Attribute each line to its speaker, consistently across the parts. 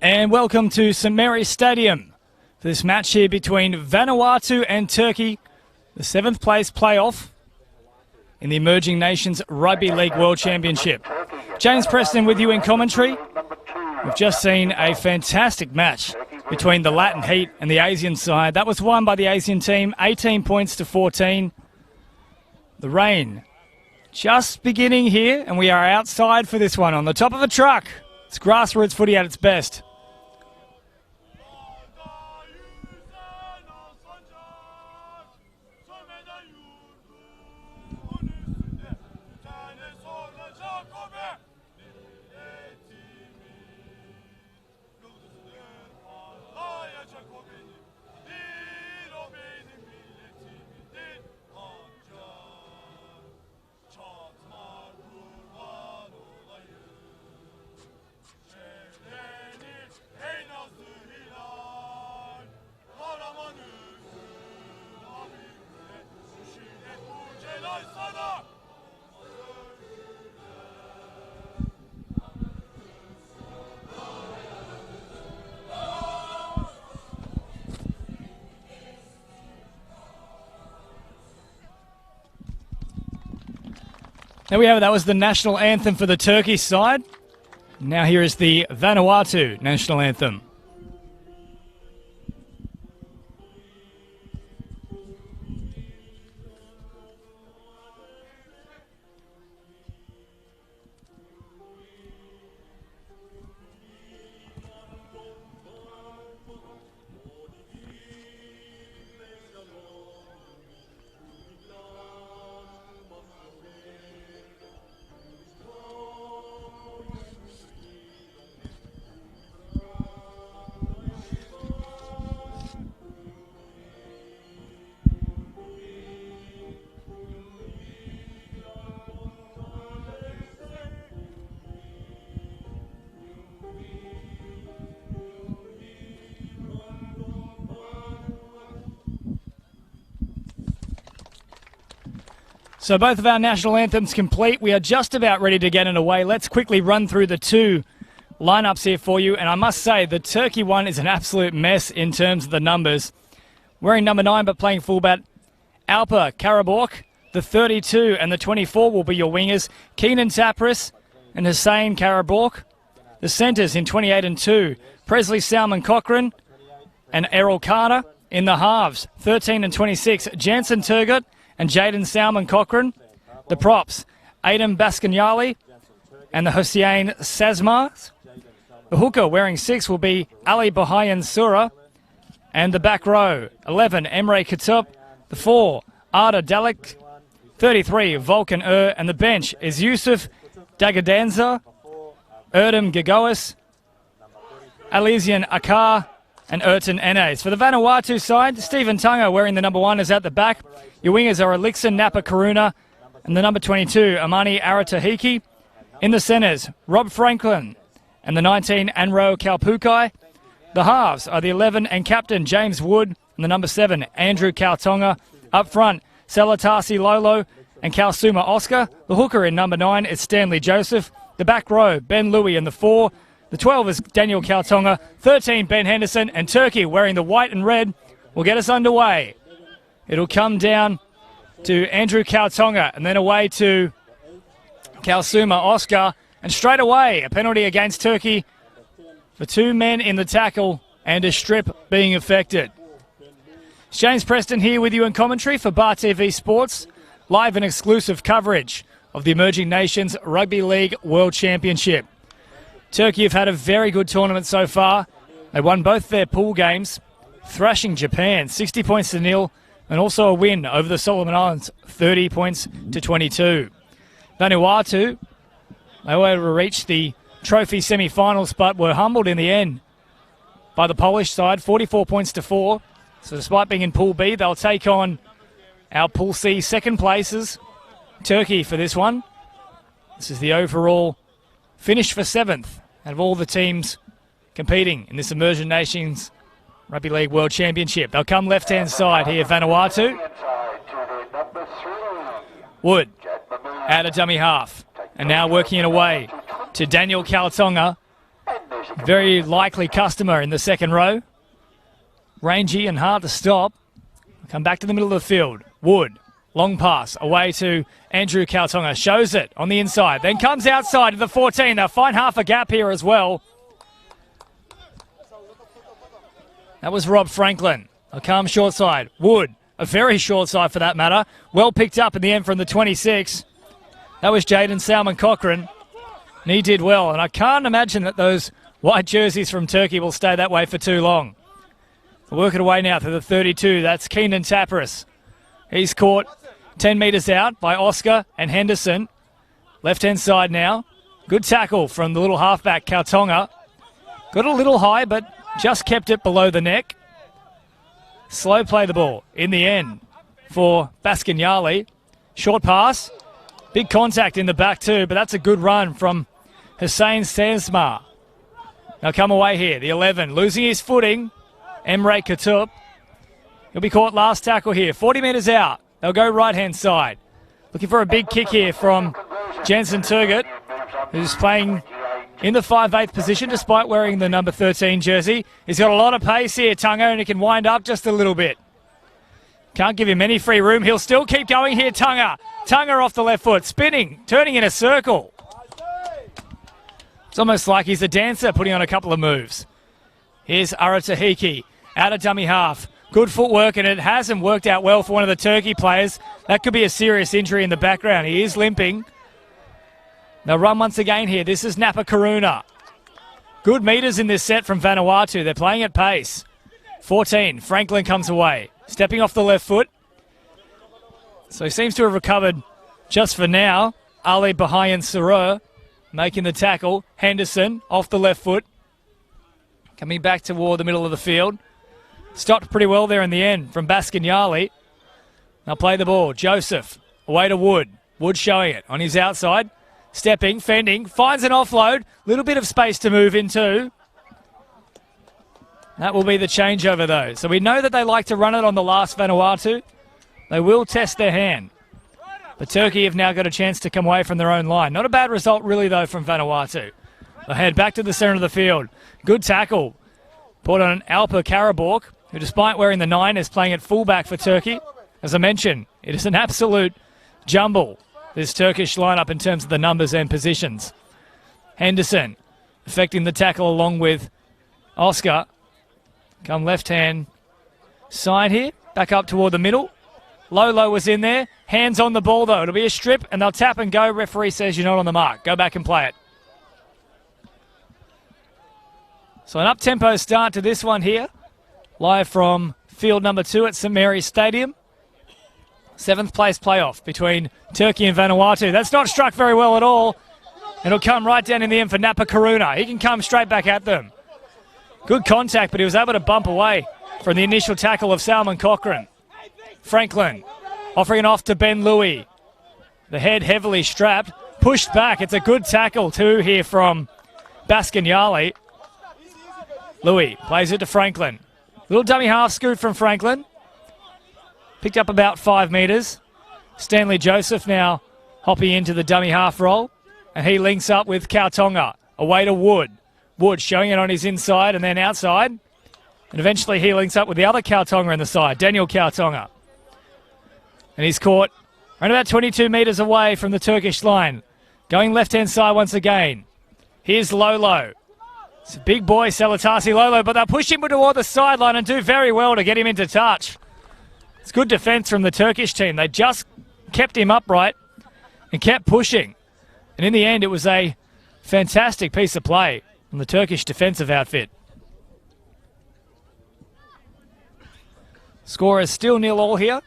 Speaker 1: And welcome to St Mary's Stadium for this match here between Vanuatu and Turkey, the 7th place playoff in the Emerging Nations Rugby League World Championship. James Preston with you in commentary. We've just seen a fantastic match between the Latin Heat and the Asian side. That was won by the Asian team, 18 points to 14. The rain just beginning here, and we are outside for this one on the top of a truck. It's grassroots footy at its best. There we have it. That was the national anthem for the Turkey side. Now here is the Vanuatu national anthem. So both of our national anthems complete. We are just about ready to get underway. Let's quickly run through the two lineups here for you. And I must say, the Turkey one is an absolute mess in terms of the numbers. Wearing number 9 but playing fullback, Alpa Karabork. The 32 and the 24 will be your wingers. Keenan Tapris and Hussein Karabork. The centres in 28 and 2, Presley Salmon Cochran and Errol Carter. In the halves, 13 and 26, Jansen Turgut and Jaden Salmon Cochran. The props, Aidan Baskanyali and the Hussein Sazmars. The hooker wearing 6 will be Ali Bahayan Sura. And the back row, 11, Emre Katup. The 4, Arda Dalek. 33, Volkan and the bench is Yusuf Dagadanza, Erdem Gagois, Elysian Akar, and Ertan Enes. For the Vanuatu side, Stephen Tunga wearing the number 1 is at the back. Your wingers are Elixir Napa Karuna and the number 22, Amani Aratahiki. In the centres, Rob Franklin and the 19, Anro Kalpukai. The halves are the 11 and captain James Wood and the number 7, Andrew Kautonga. Up front, Salatasi Lolo and Kalsuma Oscar. The hooker in number 9 is Stanley Joseph. The back row, Ben Louis and the 4. The 12 is Daniel Kautonga, 13 Ben Henderson, and Turkey wearing the white and red will get us underway. It'll come down to Andrew Kautonga and then away to Kalsuma Oscar. And straight away, a penalty against Turkey for 2 men in the tackle and a strip being affected. James Preston here with you in commentary for Bar TV Sports. Live and exclusive coverage of the Emerging Nations Rugby League World Championship. Turkey have had a very good tournament so far. They won both their pool games, thrashing Japan 60 points to 0, and also a win over the Solomon Islands 30 points to 22. Vanuatu, they were able to reach the trophy semi-finals but were humbled in the end by the Polish side, 44 points to 4. So despite being in Pool B, they'll take on our Pool C second places, Turkey, for this one. This is the overall finish for 7th out of all the teams competing in this Emerging Nations Rugby League World Championship. They'll come left-hand side here, Vanuatu. Wood out of dummy half. And now working it away to Daniel Kautonga. Very likely customer in the second row. Rangy and hard to stop. Come back to the middle of the field. Wood, long pass, away to Andrew Kautonga. Shows it on the inside, then comes outside to the 14. They'll find half a gap here as well. That was Rob Franklin. A calm short side. Wood, a very short side for that matter. Well picked up in the end from the 26. That was Jaden Salmon-Cochran. And he did well. And I can't imagine that those white jerseys from Turkey will stay that way for too long. They'll work it away now to the 32. That's Keenan Tapperis. He's caught 10 metres out by Oscar and Henderson. Left-hand side now. Good tackle from the little halfback, Kautonga. Got a little high, but just kept it below the neck. Slow play the ball in the end for Baskinyali. Short pass. Big contact in the back too, but that's a good run from Hussein Sesma. Now come away here, the 11, losing his footing. Emre Katup. He'll be caught last tackle here, 40 metres out. They'll go right-hand side. Looking for a big kick here from Jensen Turgut, who's playing in the 5/8 position despite wearing the number 13 jersey. He's got a lot of pace here, Tunga, and he can wind up just a little bit. Can't give him any free room. He'll still keep going here, Tunga. Tunga off the left foot, spinning, turning in a circle. It's almost like he's a dancer putting on a couple of moves. Here's Aratahiki, out of dummy half. Good footwork, and it hasn't worked out well for one of the Turkey players. That could be a serious injury in the background. He is limping. They'll run once again here. This is Napa Karuna. Good metres in this set from Vanuatu. They're playing at pace. 14, Franklin comes away. Stepping off the left foot. So he seems to have recovered just for now. Ali Bahayan Sarur making the tackle. Henderson off the left foot. Coming back toward the middle of the field. Stopped pretty well there in the end from Baskinyali. They'll play the ball. Joseph away to Wood. Wood showing it on his outside. Stepping, fending, finds an offload. Little bit of space to move into. That will be the changeover though. So we know that they like to run it on the last Vanuatu. They will test their hand. But Turkey have now got a chance to come away from their own line. Not a bad result really though from Vanuatu. They'll head back to the centre of the field. Good tackle. Put on Alpa Karabork, who despite wearing the 9 is playing at fullback for Turkey. As I mentioned, it is an absolute jumble, this Turkish lineup in terms of the numbers and positions. Henderson effecting the tackle along with Oscar. Come left-hand side here, back up toward the middle. Lolo was in there. Hands on the ball, though. It'll be a strip, and they'll tap and go. Referee says you're not on the mark. Go back and play it. So an up-tempo start to this one here. Live from field number 2 at St Mary's Stadium. 7th place playoff between Turkey and Vanuatu. That's not struck very well at all. It'll come right down in the end for Napa Karuna. He can come straight back at them. Good contact, but he was able to bump away from the initial tackle of Salmon Cochran. Franklin offering it off to Ben Louis. The head heavily strapped. Pushed back. It's a good tackle too here from Baskinyali. Louis plays it to Franklin. Little dummy half scoot from Franklin. Picked up about 5 metres. Stanley Joseph now hopping into the dummy half roll. And he links up with Kautonga. Away to Wood. Wood showing it on his inside and then outside. And eventually he links up with the other Kautonga on the side, Daniel Kautonga. And he's caught around about 22 metres away from the Turkish line. Going left-hand side once again. Here's Lolo. It's a big boy, Salatasi Lolo, but they'll push him toward the sideline and do very well to get him into touch. It's good defence from the Turkish team. They just kept him upright and kept pushing. And in the end, it was a fantastic piece of play from the Turkish defensive outfit. Score is still 0-0 here.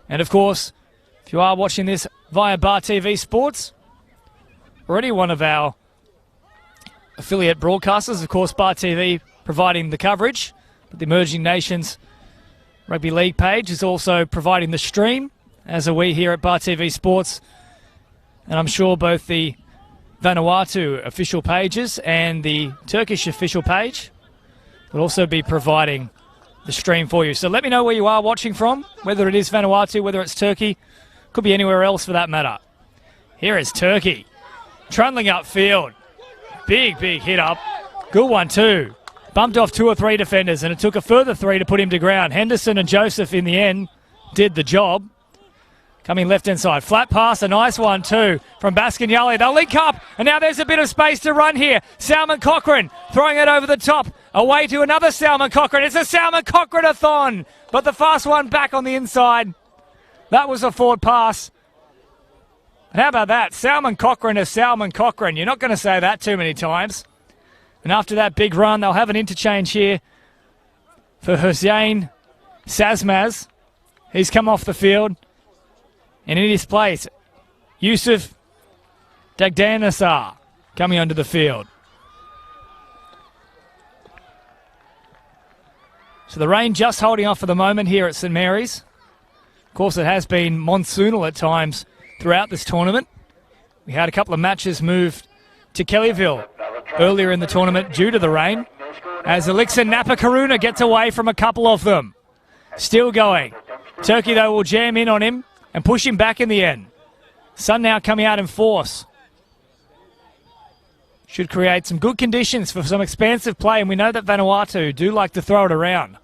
Speaker 1: And of course, if you are watching this via Bar TV Sports, already one of our affiliate broadcasters, of course, Bar TV providing the coverage, but the Emerging Nations Rugby League page is also providing the stream, as are we here at Bar TV Sports. And I'm sure both the Vanuatu official pages and the Turkish official page will also be providing the stream for you. So let me know where you are watching from, whether it is Vanuatu, whether it's Turkey, could be anywhere else for that matter. Here is Turkey, trundling upfield. Big hit up. Good one too. Bumped off 2 or 3 defenders, and it took a further 3 to put him to ground. Henderson and Joseph in the end did the job. Coming left-hand side. Flat pass, a nice one too from Baskinyali. They'll link up, and now there's a bit of space to run here. Salmon Cochrane throwing it over the top. Away to another Salmon Cochrane. It's a Salmon Cochrane-a-thon, but the fast one back on the inside. That was a forward pass. And how about that? Salmon Cochrane is Salmon Cochrane. You're not going to say that too many times. And after that big run, they'll have an interchange here for Hussein Sazmaz. He's come off the field. And in his place, Yusuf Dagdanasar coming onto the field. So the rain just holding off for the moment here at St Mary's. Of course, it has been monsoonal at times throughout this tournament. We had a couple of matches moved to Kellyville earlier in the tournament due to the rain, as Elixir Napakaruna gets away from a couple of them. Still going. Turkey, though, will jam in on him and push him back in the end. Sun now coming out in force. Should create some good conditions for some expansive play, and we know that Vanuatu do like to throw it around.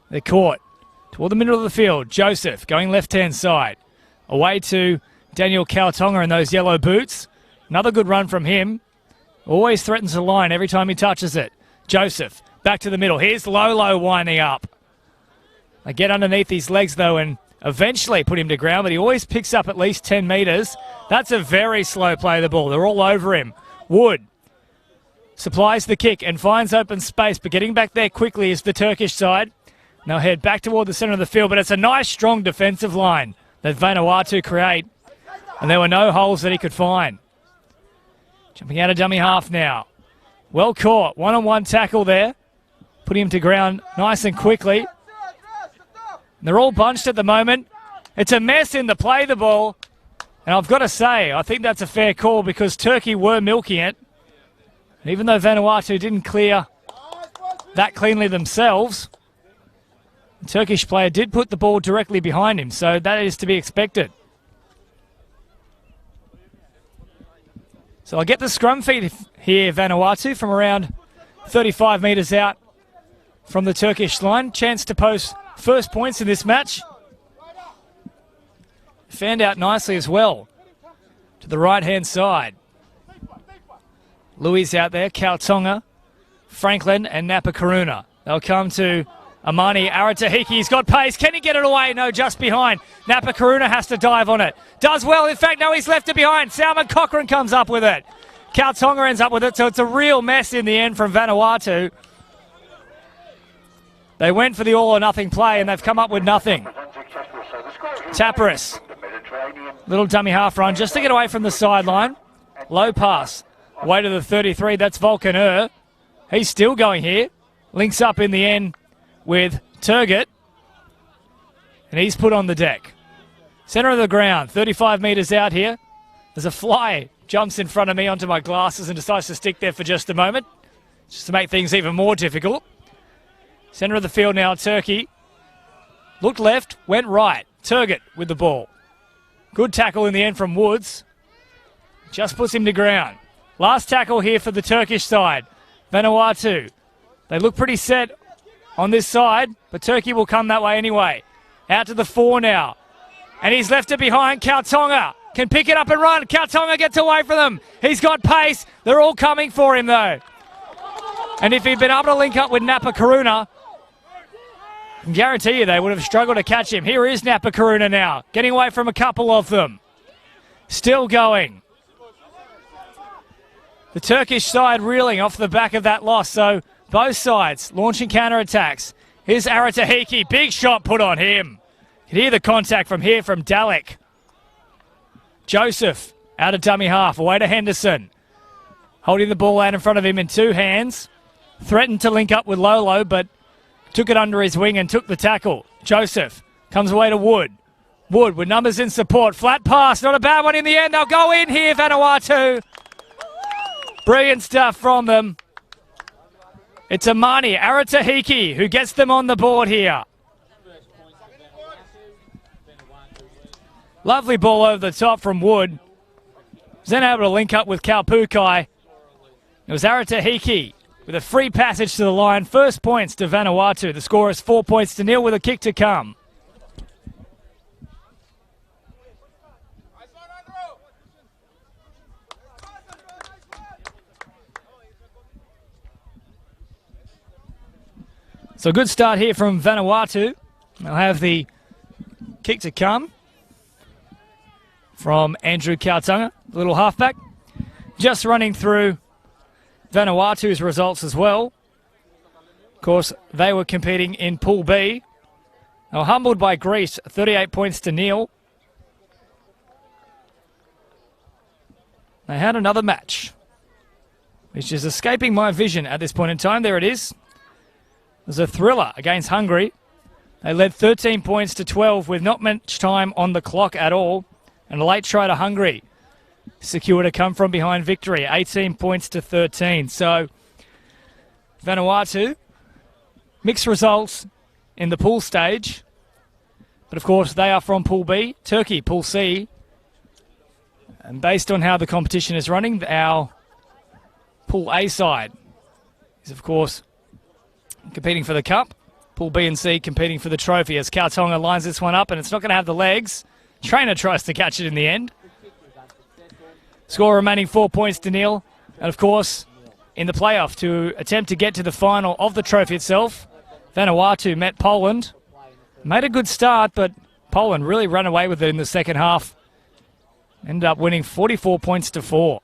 Speaker 1: They're caught toward the middle of the field. Joseph going left-hand side. Away to Daniel Kautonga in those yellow boots. Another good run from him. Always threatens the line every time he touches it. Joseph back to the middle. Here's Lolo winding up. They get underneath his legs, though, and eventually put him to ground, but he always picks up at least 10 metres. That's a very slow play of the ball. They're all over him. Wood supplies the kick and finds open space, but getting back there quickly is the Turkish side. They'll head back toward the centre of the field, but it's a nice, strong defensive line that Vanuatu create, and there were no holes that he could find. Jumping out of dummy half now. Well caught. One-on-one tackle there. Putting him to ground nice and quickly. And they're all bunched at the moment. It's a mess in the play the ball. And I've got to say, I think that's a fair call because Turkey were milking it. And even though Vanuatu didn't clear that cleanly themselves, the Turkish player did put the ball directly behind him, so that is to be expected. So I'll get the scrum feed here, Vanuatu, from around 35 metres out from the Turkish line. Chance to post first points in this match. Fanned out nicely as well to the right-hand side. Louis out there, Kautonga, Franklin and Napakaruna. They'll come to Amani Aratahiki. He's got pace. Can he get it away? No, just behind. Napakaruna has to dive on it. Does well. In fact, no, he's left it behind. Salmon Cochrane comes up with it. Kautonga ends up with it, so it's a real mess in the end from Vanuatu. They went for the all-or-nothing play, and they've come up with nothing. Taparis. Little dummy half run just to get away from the sideline. Low pass. Way to the 33. That's Volkan. He's still going here. Links up in the end with Turgut. And he's put on the deck. Centre of the ground. 35 metres out here. There's a fly. Jumps in front of me onto my glasses and decides to stick there for just a moment. Just to make things even more difficult. Centre of the field now, Turkey. Looked left, went right. Turgut with the ball. Good tackle in the end from Woods. Just puts him to ground. Last tackle here for the Turkish side. Vanuatu. They look pretty set on this side, but Turkey will come that way anyway. Out to the 4 now. And he's left it behind. Kautonga can pick it up and run. Kautonga gets away from them. He's got pace. They're all coming for him, though. And if he'd been able to link up with Napakaruna, I can guarantee you they would have struggled to catch him. Here is Napakaruna now, getting away from a couple of them. Still going. The Turkish side reeling off the back of that loss, so both sides launching counter-attacks. Here's Aratahiki, big shot put on him. You can hear the contact from here from Dalek. Joseph out of dummy half, away to Henderson. Holding the ball out in front of him in two hands. Threatened to link up with Lolo, but took it under his wing and took the tackle. Joseph comes away to Wood. Wood with numbers in support. Flat pass, not a bad one in the end. They'll go in here, Vanuatu. Brilliant stuff from them. It's Amani Aratahiki who gets them on the board here. Lovely ball over the top from Wood. Was then able to link up with Kaupukai. It was Aratahiki with a free passage to the line. First points to Vanuatu. The score is 4-0 with a kick to come. So a good start here from Vanuatu. They'll have the kick to come from Andrew Kautunga, little halfback. Just running through Vanuatu's results as well. Of course, they were competing in Pool B. They were humbled by Greece, 38-0. They had another match, which is escaping my vision at this point in time. There it is. It was a thriller against Hungary. They led 13-12 with not much time on the clock at all. And a late try to Hungary secured a come-from-behind victory, 18-13. So Vanuatu, mixed results in the pool stage. But of course, they are from Pool B, Turkey, Pool C. And based on how the competition is running, our Pool A side is, of course, competing for the cup. Pool B and C competing for the trophy as Kautunga lines this one up, and it's not going to have the legs. Trainer tries to catch it in the end. Score remaining 4-0. And of course, in the playoff to attempt to get to the final of the trophy itself, Vanuatu met Poland. Made a good start, but Poland really ran away with it in the second half. Ended up winning 44-4.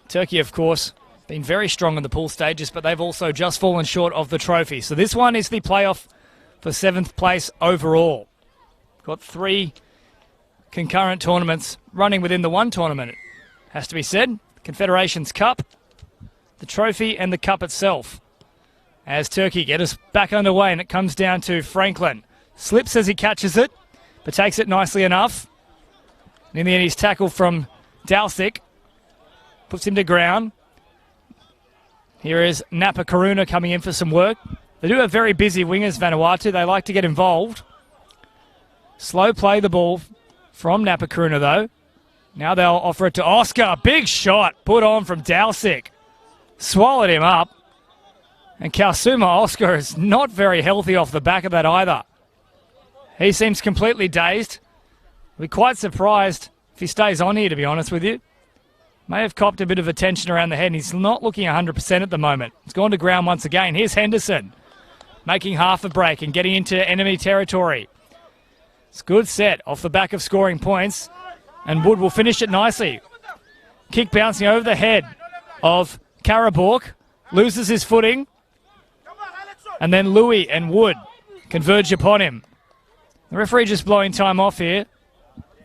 Speaker 1: Turkey, of course, been very strong in the pool stages, but they've also just fallen short of the trophy. So this one is the playoff for 7th place overall. Got 3 concurrent tournaments running within the one tournament, it has to be said. Confederations Cup, the trophy, and the cup itself. As Turkey get us back underway, and it comes down to Franklin. Slips as he catches it, but takes it nicely enough. And in the end, he's tackled from Dalsik. Puts him to ground. Here is Napa Karuna coming in for some work. They do have very busy wingers, Vanuatu. They like to get involved. Slow play the ball from Napa Karuna, though. Now they'll offer it to Oscar. Big shot put on from Dalsik. Swallowed him up. And Kausuma Oscar is not very healthy off the back of that either. He seems completely dazed. I'll be quite surprised if he stays on here, to be honest with you. May have copped a bit of attention around the head, and he's not looking 100% at the moment. He's gone to ground once again. Here's Henderson, making half a break and getting into enemy territory. It's a good set off the back of scoring points, and Wood will finish it nicely. Kick bouncing over the head of Karabork, loses his footing, and then Louis and Wood converge upon him. The referee just blowing time off here,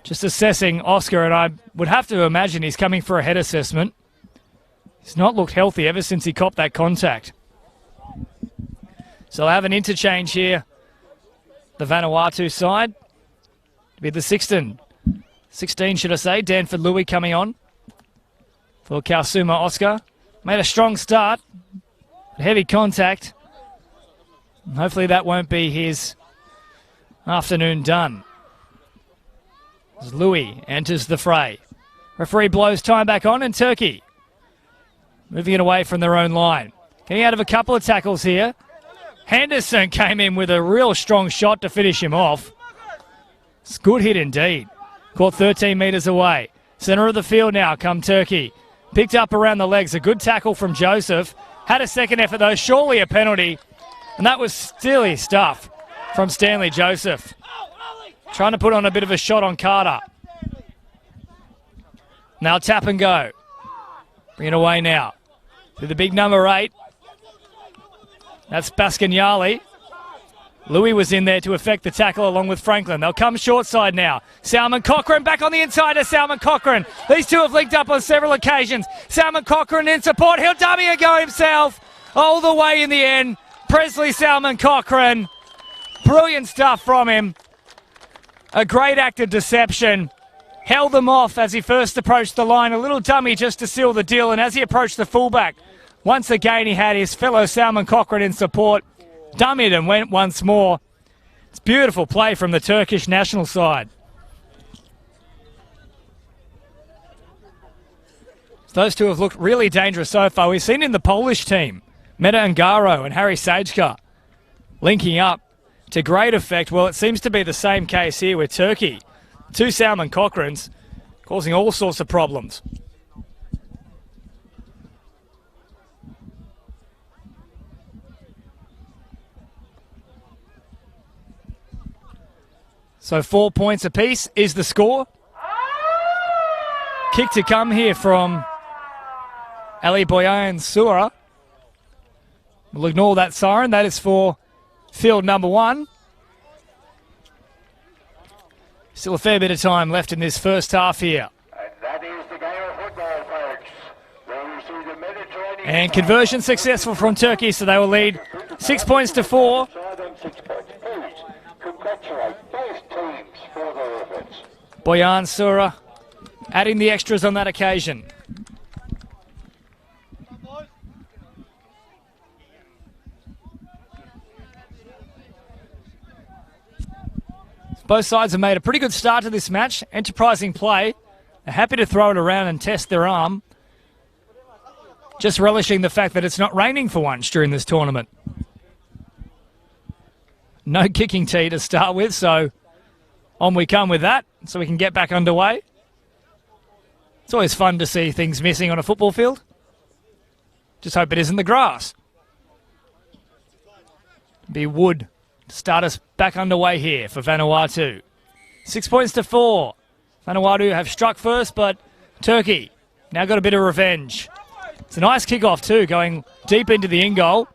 Speaker 1: just assessing Oscar, and I would have to imagine he's coming for a head assessment. He's not looked healthy ever since he copped that contact. So they'll have an interchange here. The Vanuatu side. It'll be the 16 should I say. Danford Louis coming on for Kausuma Oscar. Made a strong start. Heavy contact. Hopefully that won't be his afternoon done. As Louis enters the fray. Referee blows time back on, and Turkey moving it away from their own line. Getting out of a couple of tackles here. Henderson came in with a real strong shot to finish him off. It's a good hit indeed. Caught 13 metres away. Centre of the field now come Turkey. Picked up around the legs. A good tackle from Joseph. Had a second effort though. Surely a penalty. And that was silly stuff from Stanley Joseph. Trying to put on a bit of a shot on Carter. Now tap and go. Bring it away now. To the big number 8. That's Baskinyali. Louis was in there to effect the tackle along with Franklin. They'll come short side now. Salmon Cochrane back on the inside to Salmon Cochrane. These two have linked up on several occasions. Salmon Cochrane in support. He'll dummy and go himself. All the way in the end. Presley Salmon Cochrane. Brilliant stuff from him. A great act of deception. Held them off as he first approached the line. A little dummy just to seal the deal. And as he approached the fullback, once again he had his fellow Salmon Cochrane in support. Dummied and went once more. It's beautiful play from the Turkish national side. Those two have looked really dangerous so far. We've seen in the Polish team, Meta Ngaro and Harry Sajka linking up to great effect. Well, it seems to be the same case here with Turkey. Two Salmon Cochrans causing all sorts of problems. So 4 points apiece is the score. Kick to come here from Ali Boyan Sura. We'll ignore that siren. That is for field number 1. Still a fair bit of time left in this first half here.
Speaker 2: And that is the game of football, folks. Where we see the Mediterranean.
Speaker 1: And conversion successful from Turkey, so they will lead 6 points to 4.
Speaker 2: Please congratulate both teams for their efforts.
Speaker 1: Boyan Sura adding the extras on that occasion. Both sides have made a pretty good start to this match. Enterprising play. They're happy to throw it around and test their arm. Just relishing the fact that it's not raining for once during this tournament. No kicking tee to start with, so on we come with that, so we can get back underway. It's always fun to see things missing on a football field. Just hope it isn't the grass. Be wood to start us back underway here for Vanuatu. 6 points to 4. Vanuatu have struck first, but Turkey now got a bit of revenge. It's a nice kickoff too, going deep into the in-goal.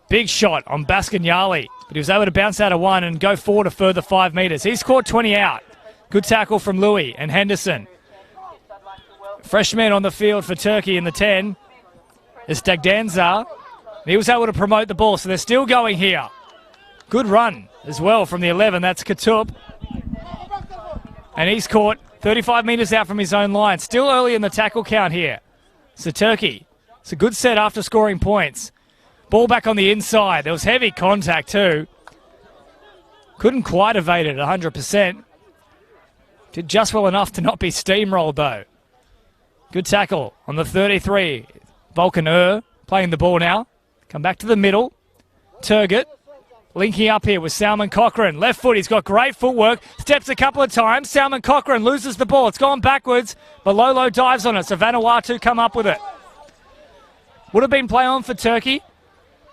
Speaker 1: Big shot on Baskanyali, but he was able to bounce out of one and go forward a further 5 metres. He scored 20 out. Good tackle from Louis and Henderson. Freshman on the field for Turkey in the 10 is Dagdanza. He was able to promote the ball, so they're still going here. Good run as well from the 11. That's Katup. And he's caught 35 metres out from his own line. Still early in the tackle count here. So Turkey, it's a good set after scoring points. Ball back on the inside. There was heavy contact too. Couldn't quite evade it 100%. Did just well enough to not be steamrolled though. Good tackle on the 33. Volkan playing the ball now. Come back to the middle. Turgut linking up here with Salman Cochran. Left foot, he's got great footwork. Steps a couple of times. Salman Cochran loses the ball. It's gone backwards, but Lolo dives on it. So Vanuatu come up with it. Would have been play on for Turkey,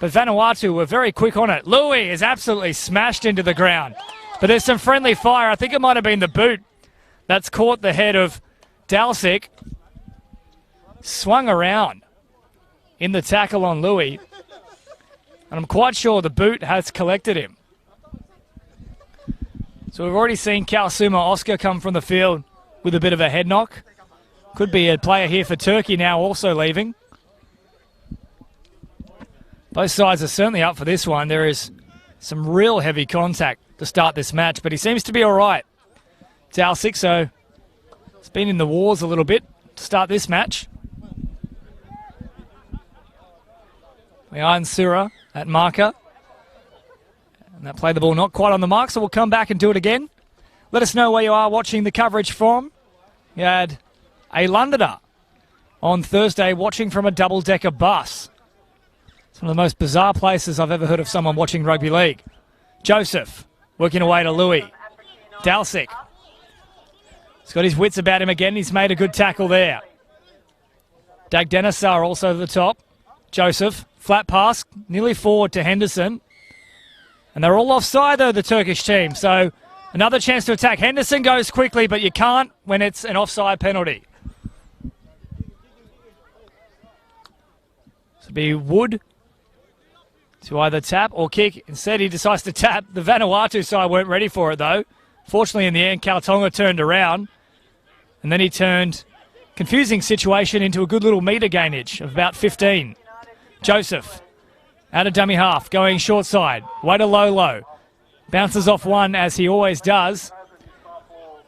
Speaker 1: but Vanuatu were very quick on it. Louis is absolutely smashed into the ground. But there's some friendly fire. I think it might have been the boot that's caught the head of Dalsic. Swung around in the tackle on Louis. And I'm quite sure the boot has collected him. So we've already seen Kalsuma Oscar come from the field with a bit of a head knock. Could be a player here for Turkey now also leaving. Both sides are certainly up for this one. There is some real heavy contact to start this match, but he seems to be all right. Dalsic, so it's been in the wars a little bit to start this match. Ian Sura at marker. And that played the ball not quite on the mark, so we'll come back and do it again. Let us know where you are watching the coverage from. You had a Londoner on Thursday watching from a double-decker bus. It's one of the most bizarre places I've ever heard of someone watching rugby league. Joseph working away to Louis. Dalsic. He's got his wits about him again. He's made a good tackle there. Dagdanasar also at the top. Joseph. Flat pass, nearly forward to Henderson. And they're all offside, though, the Turkish team. So another chance to attack. Henderson goes quickly, but you can't when it's an offside penalty. So it'll be Wood to either tap or kick. Instead, he decides to tap. The Vanuatu side weren't ready for it, though. Fortunately, in the end, Kaltonga turned around. And then he turned confusing situation into a good little metre gainage of about 15. Joseph, out of dummy half, going short side. Way to Lolo. Bounces off one, as he always does.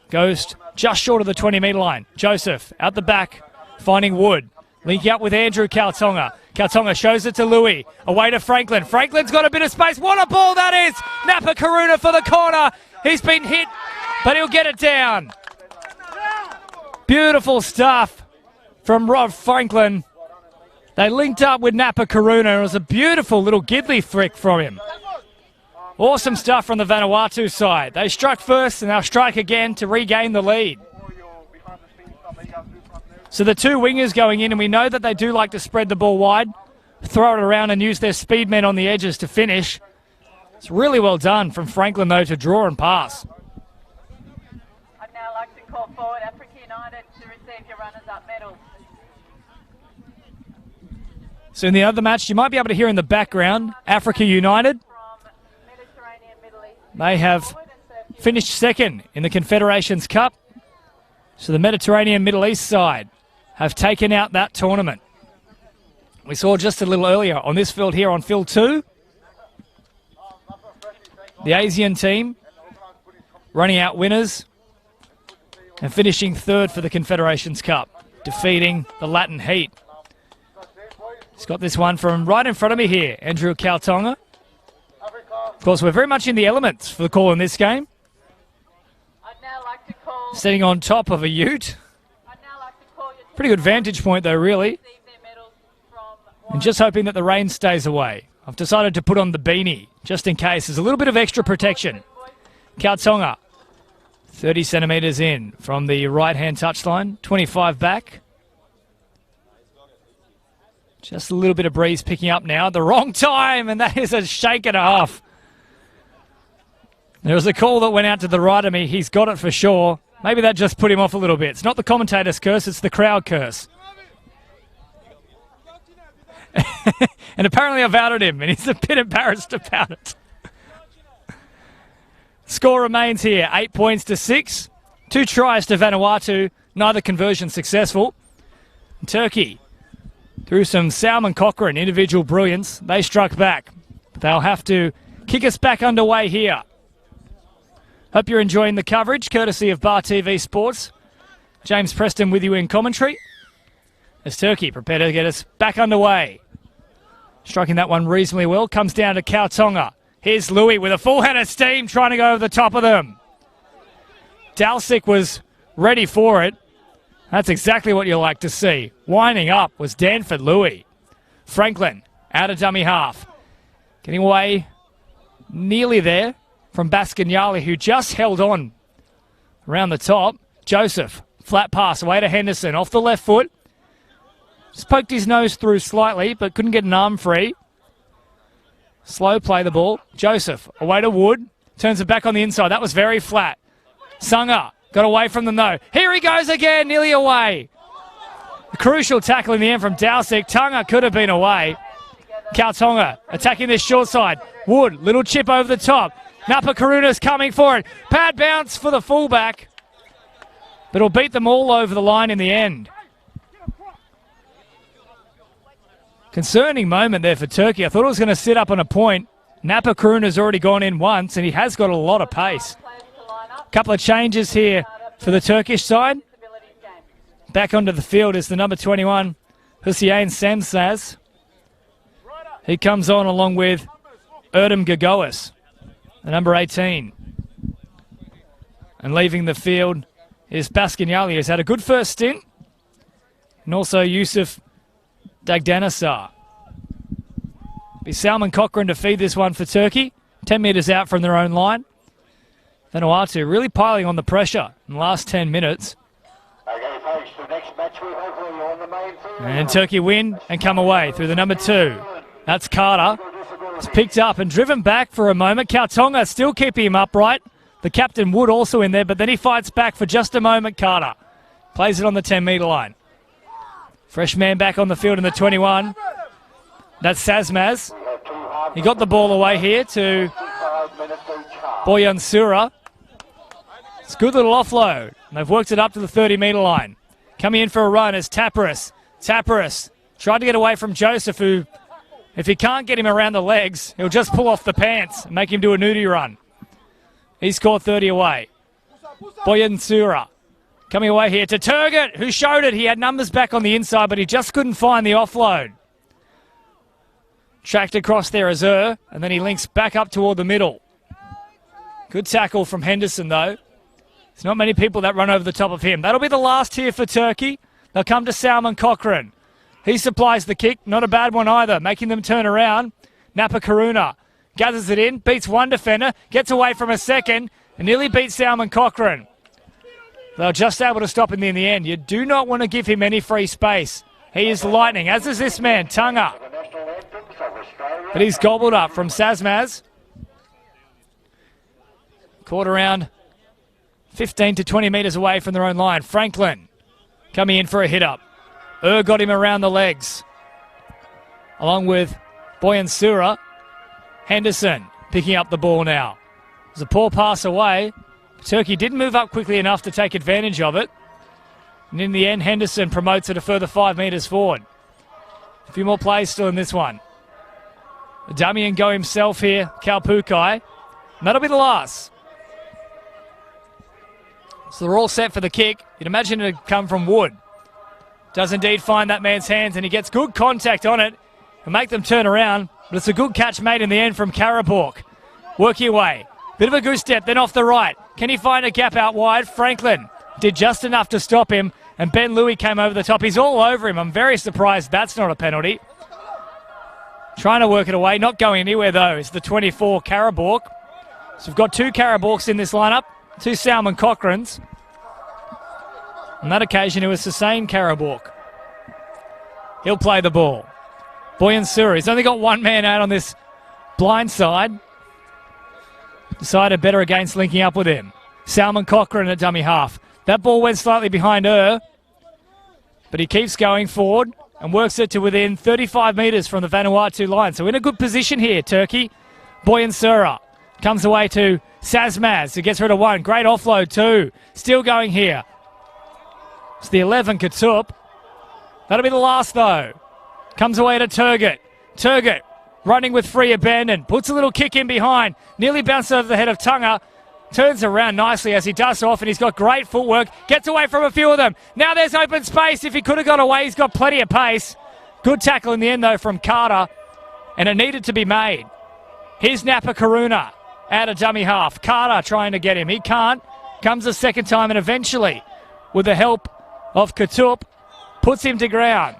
Speaker 1: Goes just short of the 20-metre line. Joseph, out the back, finding Wood. Linking up with Andrew Kaltonga. Kaltonga shows it to Louis. Away to Franklin. Franklin's got a bit of space. What a ball that is! Napa Karuna for the corner. He's been hit, but he'll get it down. Beautiful stuff from Rob Franklin. They linked up with Napa Karuna. It was a beautiful little Gidley flick from him. Awesome stuff from the Vanuatu side. They struck first and they'll strike again to regain the lead. So the two wingers going in, and we know that they do like to spread the ball wide, throw it around and use their speed men on the edges to finish. It's really well done from Franklin, though, to draw and pass.
Speaker 3: I'd now like to call forward Africa United to receive your runners-up medals.
Speaker 1: So in the other match, you might be able to hear in the background, Africa United.
Speaker 3: From Mediterranean Middle East.
Speaker 1: They have finished second in the Confederations Cup. So the Mediterranean Middle East side have taken out that tournament. We saw just a little earlier on this field here on field 2. The Asian team running out winners and finishing third for the Confederations Cup, defeating the Latin Heat. He's got this one from right in front of me here, Andrew Kautonga. Of course, we're very much in the elements for the call in this game.
Speaker 3: I'd now like to call...
Speaker 1: Sitting on top of a ute.
Speaker 3: I'd now like to call your...
Speaker 1: Pretty good vantage point though, really.
Speaker 3: receive their medals from...
Speaker 1: And just hoping that the rain stays away. I've decided to put on the beanie, just in case. There's a little bit of extra protection. Kautonga, 30 centimetres in from the right-hand touchline, 25 back. Just a little bit of breeze picking up now at the wrong time, and that is a shake and a half. There was a call that went out to the right of me. He's got it for sure. Maybe that just put him off a little bit. It's not the commentator's curse, it's the crowd curse. And apparently I've outed him, and he's a bit embarrassed about it. Score remains here, 8 points to 6. 2 tries to Vanuatu, neither conversion successful. Turkey, through some Salmon Cochrane individual brilliance, they struck back. But they'll have to kick us back underway here. Hope you're enjoying the coverage, courtesy of Bar TV Sports. James Preston with you in commentary. As Turkey prepare to get us back underway. Striking that one reasonably well. Comes down to Kautonga. Here's Louis with a full head of steam trying to go over the top of them. Dalsic was ready for it. That's exactly what you like to see. Winding up was Danford Louis. Franklin out of dummy half. Getting away nearly there from Baskinyali, who just held on around the top. Joseph, flat pass away to Henderson off the left foot. Just poked his nose through slightly, but couldn't get an arm free. Slow play the ball. Joseph, away to Wood. Turns it back on the inside. That was very flat. Sunga got away from them, though. Here he goes again, nearly away. A crucial tackle in the end from Dalsic. Tunga could have been away. Kautonga attacking this short side. Wood, little chip over the top. Napa Karuna's coming for it. Pad bounce for the fullback. But it'll beat them all over the line in the end. Concerning moment there for Turkey. I thought it was going to sit up on a point. Napa Karuna's already gone in once, and he has got a lot of pace. A couple of changes here for the Turkish side. Back onto the field is the number 21, Hussein Samsaz. He comes on along with Erdem Gagois, the number 18. And leaving the field is Baskinyali, who's had a good first stint. And also Yusuf Dagdanasar. Be Salmon Cochrane to feed this one for Turkey. 10 metres out from their own line. Vanuatu really piling on the pressure in the last 10 minutes.
Speaker 2: Okay, folks, the next match we have for you on the main field.
Speaker 1: And Turkey win and come away through the number 2. That's Carter. It's picked up and driven back for a moment. Kautonga still keeping him upright. The captain Wood also in there, but then he fights back for just a moment, Carter. Plays it on the 10-metre line. Fresh man back on the field in the 21. That's Sazmaz. He got the ball away here to Boyan Sura. It's a good little offload. And they've worked it up to the 30-metre line. Coming in for a run is Taparis. Taparis tried to get away from Joseph, who, if he can't get him around the legs, he'll just pull off the pants and make him do a nudie run. He scored 30 away. Boyan Sura coming away here to Turgut, who showed it. He had numbers back on the inside, but he just couldn't find the offload. Tracked across there as and then he links back up toward the middle. Good tackle from Henderson, though. There's not many people that run over the top of him. That'll be the last here for Turkey. They'll come to Salmon Cochrane. He supplies the kick. Not a bad one either, making them turn around. Napa Karuna gathers it in, beats one defender, gets away from a second, and nearly beats Salmon Cochrane. They're just able to stop him in the end. You do not want to give him any free space. He is lightning, as is this man, Tunga. But he's gobbled up from Sazmaz. Caught around 15 to 20 metres away from their own line. Franklin coming in for a hit-up. Got him around the legs. Along with Boyansura. Henderson picking up the ball now. There's a poor pass away. Turkey didn't move up quickly enough to take advantage of it. And in the end, Henderson promotes it a further 5 metres forward. A few more plays still in this one. Dummy and go himself here, Kalpukai. And that'll be the last. So they're all set for the kick. You'd imagine it'd come from Wood. Does indeed find that man's hands, and he gets good contact on it and make them turn around. But it's a good catch made in the end from Karabork. Work your way. Bit of a goose step, then off the right. Can he find a gap out wide? Franklin did just enough to stop him, and Ben Louis came over the top. He's all over him. I'm very surprised that's not a penalty. Trying to work it away, not going anywhere though. It's the 24 Karabork. So we've got 2 Karaborks in this lineup, 2 Salmon Cochranes. On that occasion, it was Hussein Karabork. He'll play the ball. Boyansura, he's only got one man out on this blind side. Decided better against linking up with him. Salmon Cochrane at dummy half. That ball went slightly behind her, but he keeps going forward and works it to within 35 metres from the Vanuatu line. So in a good position here, Turkey. Boyansura comes away to Sazmaz, who gets rid of one. Great offload too. Still going here. It's the 11, Katup. That'll be the last though. Comes away to Turgut. Turgut running with free abandon. Puts a little kick in behind. Nearly bounced over the head of Tunga. Turns around nicely as he does off, and he's got great footwork. Gets away from a few of them. Now there's open space. If he could have got away, he's got plenty of pace. Good tackle in the end, though, from Carter. And it needed to be made. Here's Napa Karuna out of dummy half. Carter trying to get him. He can't. Comes a second time, and eventually, with the help of Katup, puts him to ground.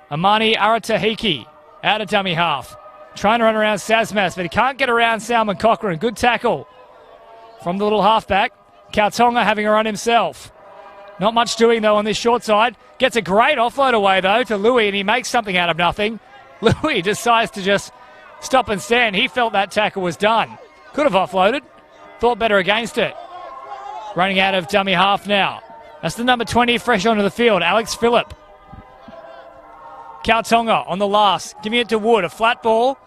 Speaker 1: Amani Aratahiki out of dummy half. Trying to run around Sazmas, but he can't get around Salmon Cochrane. Good tackle from the little halfback. Kautonga having a run himself. Not much doing, though, on this short side. Gets a great offload away, though, to Louis, and he makes something out of nothing. Louis decides to just stop and stand. He felt that tackle was done. Could have offloaded. Thought better against it. Running out of dummy half now. That's the number 20 fresh onto the field, Alex Phillip. Kautonga on the last, giving it to Wood. A flat ball,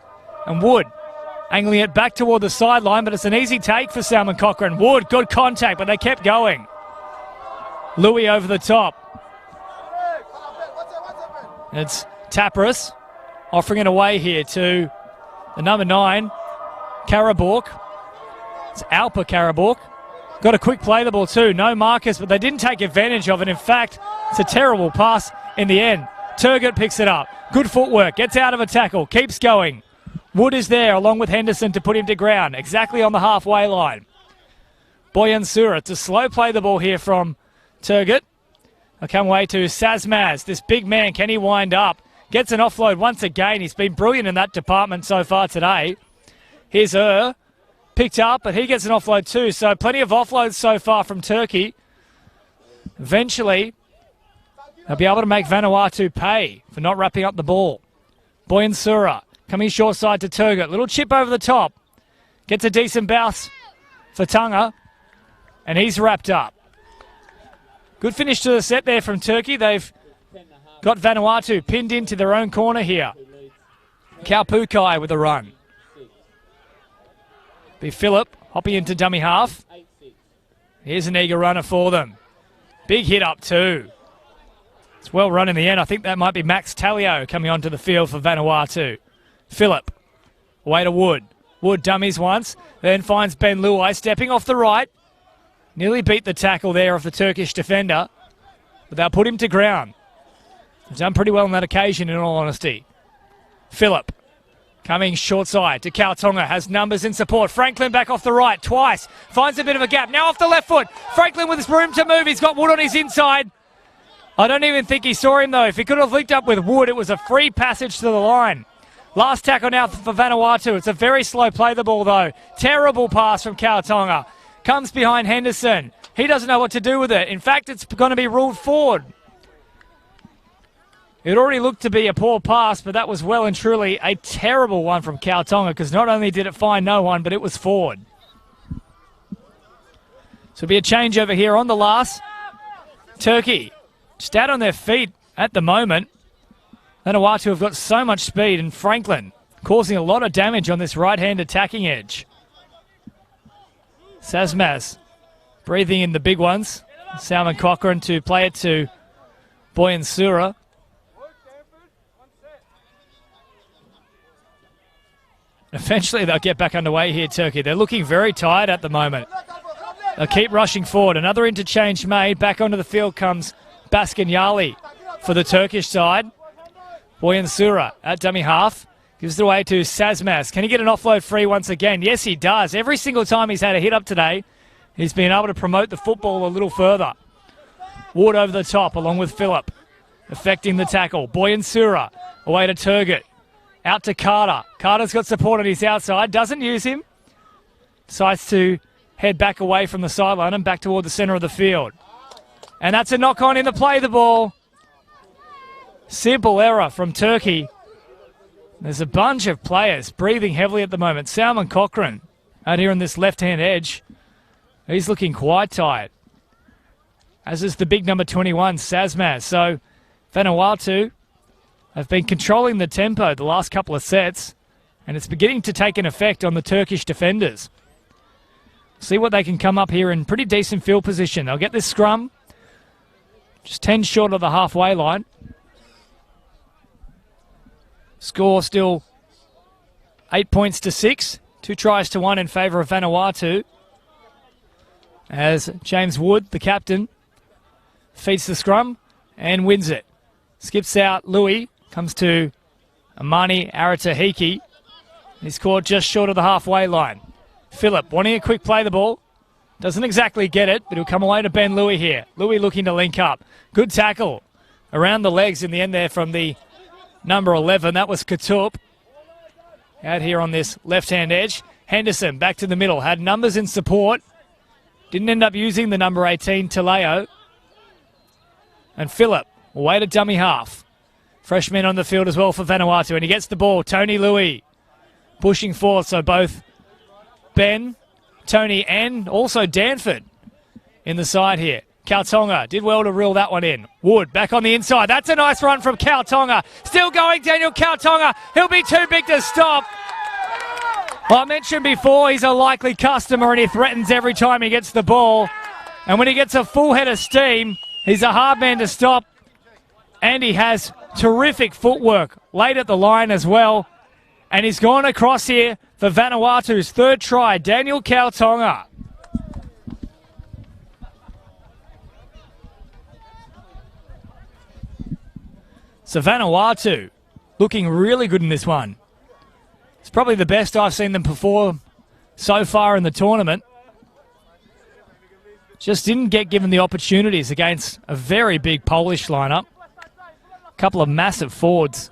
Speaker 1: and Wood angling it back toward the sideline, but it's an easy take for Salmon Cochrane. Wood, good contact, but they kept going. Louis over the top. It's Tapras offering it away here to the number 9, Karabork. It's Alpa Karabork. Got a quick play the ball too. No markers, but they didn't take advantage of it. In fact, it's a terrible pass in the end. Turgut picks it up. Good footwork. Gets out of a tackle. Keeps going. Wood is there along with Henderson to put him to ground. Exactly on the halfway line. Boyansura. It's a slow play the ball here from Turgut. I'll come away to Sazmaz. This big man, can he wind up? Gets an offload once again. He's been brilliant in that department so far today. Here's picked up, but he gets an offload too. So plenty of offloads so far from Turkey. Eventually, they'll be able to make Vanuatu pay for not wrapping up the ball. Boyansura coming short side to Turgut. Little chip over the top. Gets a decent bounce for Tunga. And he's wrapped up. Good finish to the set there from Turkey. They've got Vanuatu pinned into their own corner here. Kaupukai with a run. Be Phillip hopping into dummy half. Here's an eager runner for them. Big hit up too. It's well run in the end. I think that might be Max Talio coming onto the field for Vanuatu. Phillip, away to Wood. Wood dummies once, then finds Ben Luai stepping off the right. Nearly beat the tackle there of the Turkish defender, but they'll put him to ground. He's done pretty well on that occasion, in all honesty. Phillip coming short side to Kautonga, has numbers in support. Franklin back off the right twice, finds a bit of a gap. Now off the left foot. Franklin with his room to move. He's got Wood on his inside. I don't even think he saw him, though. If he could have linked up with Wood, it was a free passage to the line. Last tackle now for Vanuatu. It's a very slow play the ball, though. Terrible pass from Kautonga. Comes behind Henderson. He doesn't know what to do with it. In fact, it's going to be ruled forward. It already looked to be a poor pass, but that was well and truly a terrible one from Kautonga, because not only did it find no one, but it was forward. So it'll be a change over here on the last. Turkey just out on their feet at the moment. Vanuatu have got so much speed, and Franklin causing a lot of damage on this right-hand attacking edge. Sasmaz breathing in the big ones. Salmon Cochrane to play it to Boyansura. Eventually they'll get back underway here, Turkey. They're looking very tired at the moment. They'll keep rushing forward. Another interchange made. Back onto the field comes Baskanyali for the Turkish side. Boyansura at dummy half. Gives it away to Sasmaz. Can he get an offload free once again? Yes, he does. Every single time he's had a hit up today, he's been able to promote the football a little further. Ward over the top along with Phillip. Affecting the tackle. Boyansura away to Turgut. Out to Carter. Carter's got support on his outside. Doesn't use him. Decides to head back away from the sideline and back toward the centre of the field. And that's a knock-on in the play the ball. Simple error from Turkey. There's a bunch of players breathing heavily at the moment. Salmon Cochrane out here on this left-hand edge. He's looking quite tired. As is the big number 21, Sasmaz. So Vanuatu have been controlling the tempo the last couple of sets, and it's beginning to take an effect on the Turkish defenders. See what they can come up here in pretty decent field position. They'll get this scrum, just 10 short of the halfway line. Score still 8 points to 6, 2 tries to 1 in favour of Vanuatu. As James Wood, the captain, feeds the scrum and wins it. Skips out Louis, comes to Amani Aratahiki. He's caught just short of the halfway line. Phillip wanting a quick play the ball. Doesn't exactly get it, but he'll come away to Ben Louis here. Louis looking to link up. Good tackle around the legs in the end there from the number 11. That was Katup. Out here on this left-hand edge. Henderson back to the middle. Had numbers in support. Didn't end up using the number 18, Taleo. And Phillip away to dummy half. Freshman on the field as well for Vanuatu. And he gets the ball. Tony Louis pushing forth. So both Ben, Tony, and also Danford in the side here. Kautonga did well to reel that one in. Wood back on the inside. That's a nice run from Kautonga. Still going, Daniel Kautonga. He'll be too big to stop. Well, I mentioned before, he's a likely customer and he threatens every time he gets the ball. And when he gets a full head of steam, he's a hard man to stop. And he has terrific footwork late at the line as well. And he's gone across here for Vanuatu's third try, Daniel Kautonga. So Vanuatu looking really good in this one. It's probably the best I've seen them perform so far in the tournament. Just didn't get given the opportunities against a very big Polish lineup. A couple of massive forwards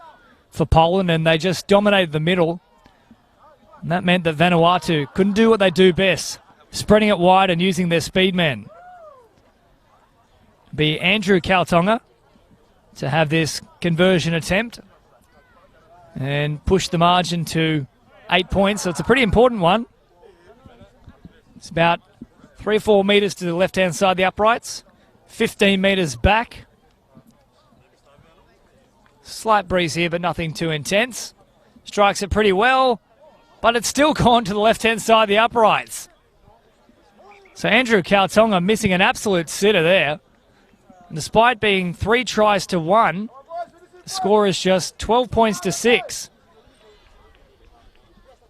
Speaker 1: for Poland, and they just dominated the middle. And that meant that Vanuatu couldn't do what they do best, spreading it wide and using their speed men. It'll be Andrew Kautonga to have this conversion attempt and push the margin to 8 points. So it's a pretty important one. It's about 3 or 4 metres to the left-hand side of the uprights, 15 metres back. Slight breeze here, but nothing too intense. Strikes it pretty well, but it's still gone to the left-hand side of the uprights. So Andrew Kautonga missing an absolute sitter there. And despite being 3 tries to 1, the score is just 12 points to 6.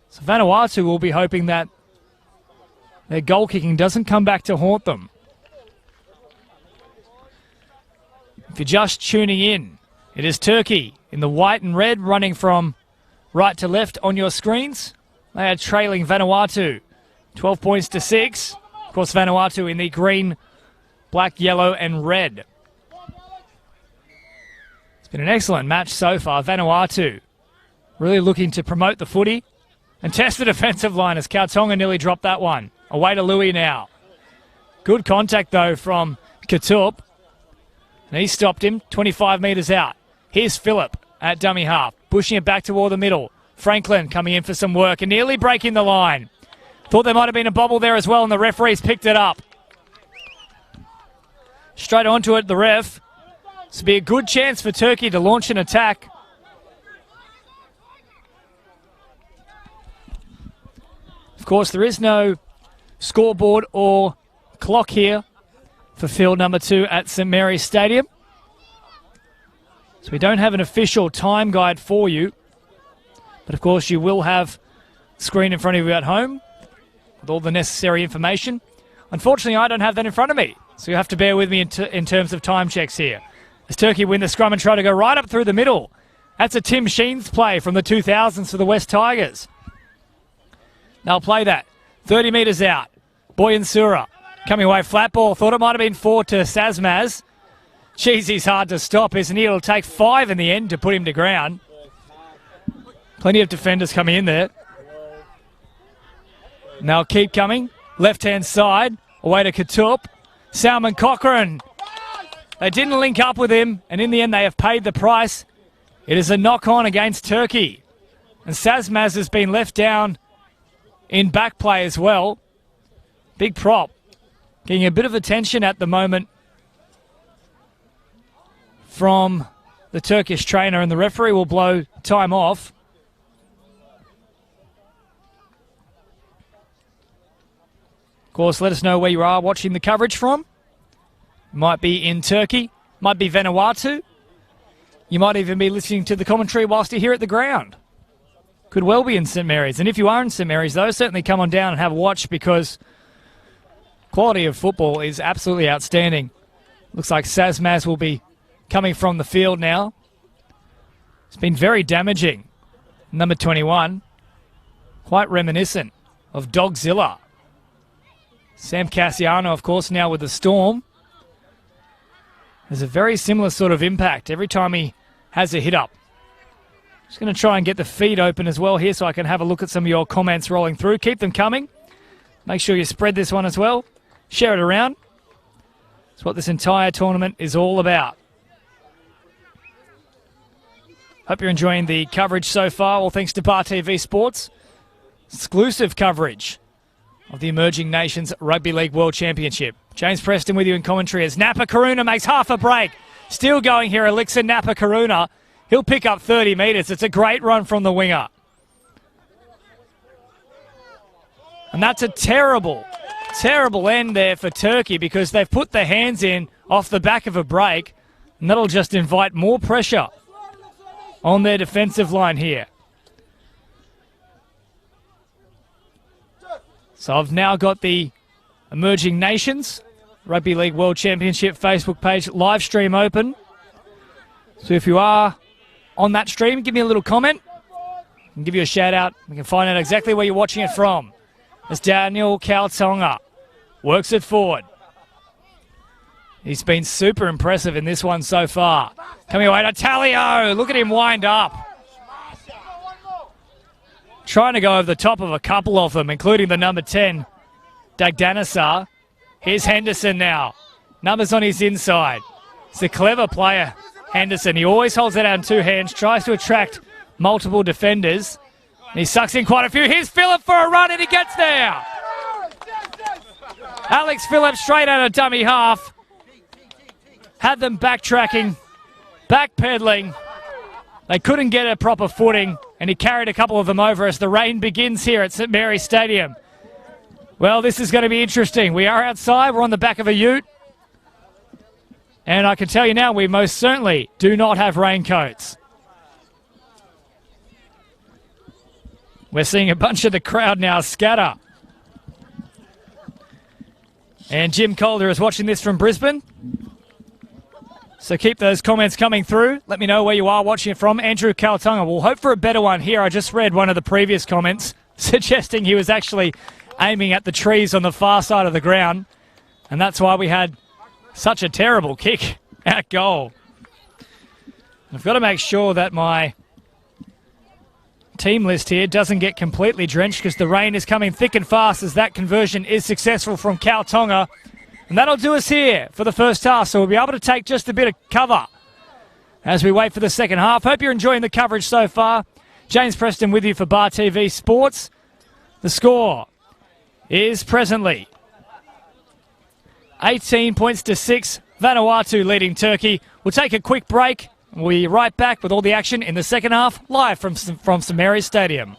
Speaker 1: So Vanuatu will be hoping that their goal kicking doesn't come back to haunt them. If you're just tuning in, it is Turkey in the white and red running from right to left on your screens. They are trailing Vanuatu 12 points to 6. Of course, Vanuatu in the green, black, yellow and red. Been an excellent match so far. Vanuatu really looking to promote the footy and test the defensive line as Kautonga nearly dropped that one. Away to Louis now. Good contact, though, from Katup. And he stopped him 25 metres out. Here's Phillip at dummy half, pushing it back toward the middle. Franklin coming in for some work and nearly breaking the line. Thought there might have been a bobble there as well, and the referees picked it up. Straight onto it, the ref. This would be a good chance for Turkey to launch an attack. Of course, there is no scoreboard or clock here for field number 2 at St Mary's Stadium. So we don't have an official time guide for you. But of course, you will have the screen in front of you at home with all the necessary information. Unfortunately, I don't have that in front of me. So you have to bear with me in terms of time checks here. As Turkey win the scrum and try to go right up through the middle. That's a Tim Sheens play from the 2000s for the West Tigers. They'll play that. 30 metres out. Boyansura coming away flat ball. Thought it might have been 4 to Sazmaz. Jeez, he's hard to stop, isn't he? It'll take 5 in the end to put him to ground. Plenty of defenders coming in there. Now keep coming. Left-hand side. Away to Katup. Salman Cochrane. They didn't link up with him, and in the end they have paid the price. It is a knock-on against Turkey. And Sazmaz has been left down in back play as well. Big prop. Getting a bit of attention at the moment from the Turkish trainer, and the referee will blow time off. Of course, let us know where you are watching the coverage from. Might be in Turkey, might be Vanuatu. You might even be listening to the commentary whilst you're here at the ground. Could well be in St Mary's. And if you are in St Mary's, though, certainly come on down and have a watch, because quality of football is absolutely outstanding. Looks like Sazmaz will be coming from the field now. It's been very damaging. Number 21, quite reminiscent of Dogzilla. Sam Cassiano, of course, now with the Storm. There's a very similar sort of impact every time he has a hit up. Just going to try and get the feed open as well here so I can have a look at some of your comments rolling through. Keep them coming. Make sure you spread this one as well. Share it around. That's what this entire tournament is all about. Hope you're enjoying the coverage so far. All thanks to Bar TV Sports. Exclusive coverage of the Emerging Nations Rugby League World Championship. James Preston with you in commentary as Napa Karuna makes half a break. Still going here, Elixir Napa Karuna. He'll pick up 30 metres. It's a great run from the winger. And that's a terrible, terrible end there for Turkey, because they've put their hands in off the back of a break, and that'll just invite more pressure on their defensive line here. So I've now got the Emerging Nations Rugby League World Championship Facebook page live stream open. So if you are on that stream, give me a little comment. I can give you a shout out. We can find out exactly where you're watching it from. As Daniel Kautonga works it forward. He's been super impressive in this one so far. Coming away to Talio. Look at him wind up. Trying to go over the top of a couple of them, including the number 10, Dagdanasar. Here's Henderson now. Numbers on his inside. He's a clever player, Henderson. He always holds it out in 2 hands, tries to attract multiple defenders. And he sucks in quite a few. Here's Phillip for a run, and he gets there. Alex Phillip straight out of dummy half. Had them backtracking, backpedaling. They couldn't get a proper footing, and he carried a couple of them over as the rain begins here at St Mary's Stadium. Well, this is going to be interesting. We are outside. We're on the back of a ute. And I can tell you now, we most certainly do not have raincoats. We're seeing a bunch of the crowd now scatter. And Jim Calder is watching this from Brisbane. So keep those comments coming through. Let me know where you are watching it from. Andrew Kautonga. We'll hope for a better one here. I just read one of the previous comments suggesting he was actually aiming at the trees on the far side of the ground. And that's why we had such a terrible kick at goal. I've got to make sure that my team list here doesn't get completely drenched because the rain is coming thick and fast as that conversion is successful from Cal Tonga. And that'll do us here for the first half, so we'll be able to take just a bit of cover as we wait for the second half. Hope you're enjoying the coverage so far. James Preston with you for Bar TV Sports. The score is presently 18 points to 6. Vanuatu leading Turkey. We'll take a quick break. We'll be right back with all the action in the second half, live from St Mary's Stadium.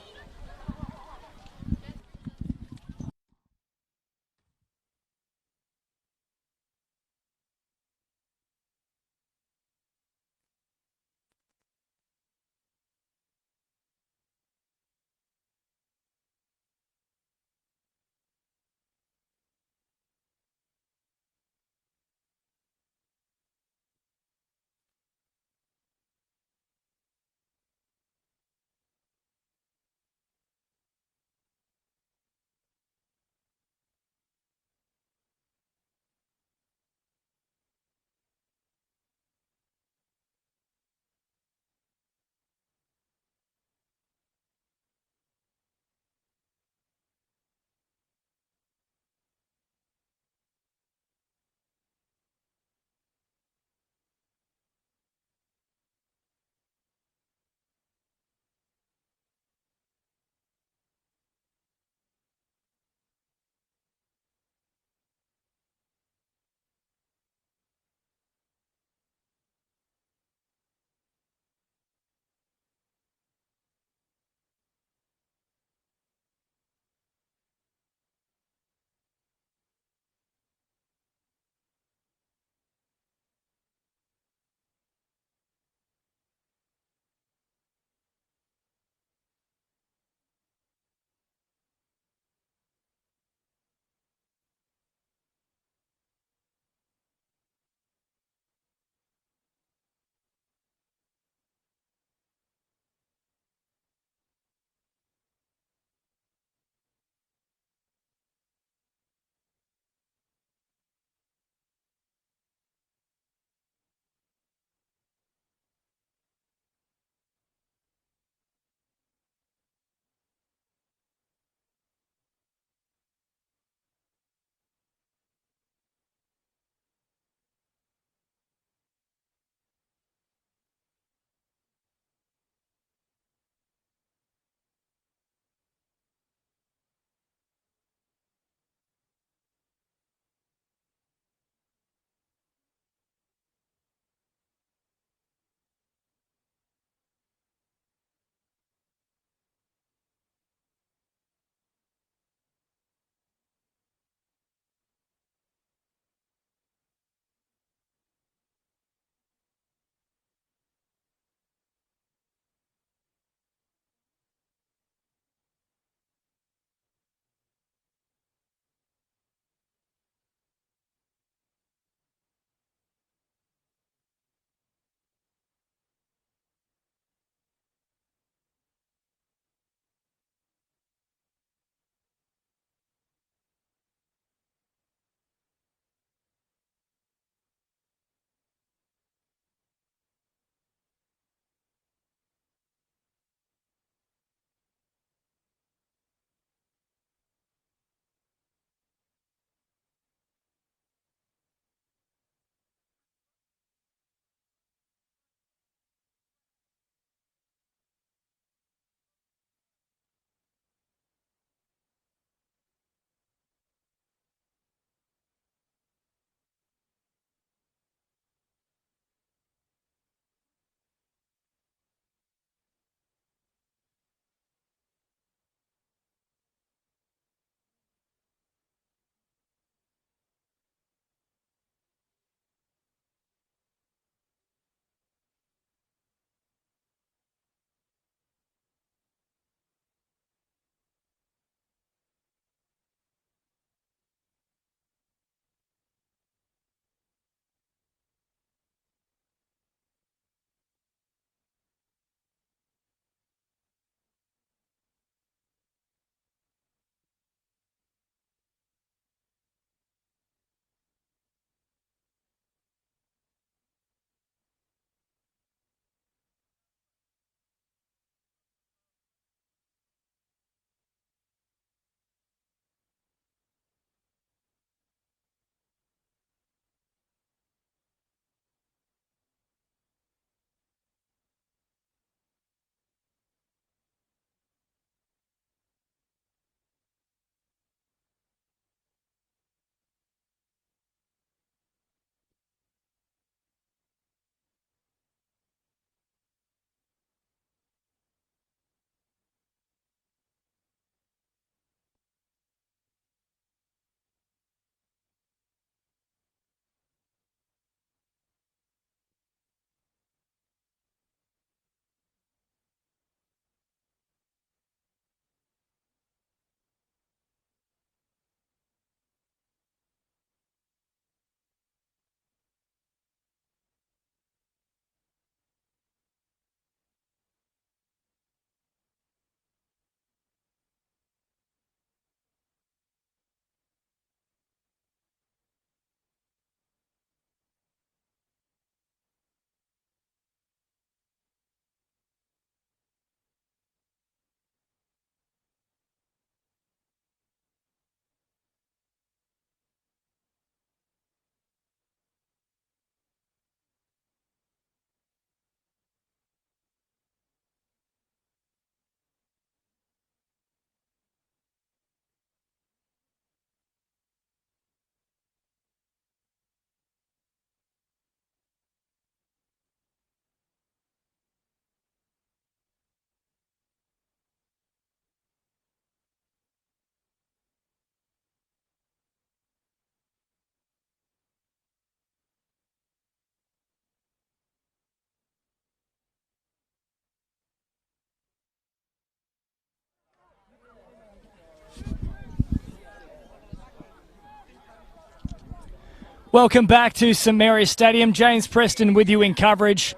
Speaker 1: Welcome back to St Mary's Stadium. James Preston with you in coverage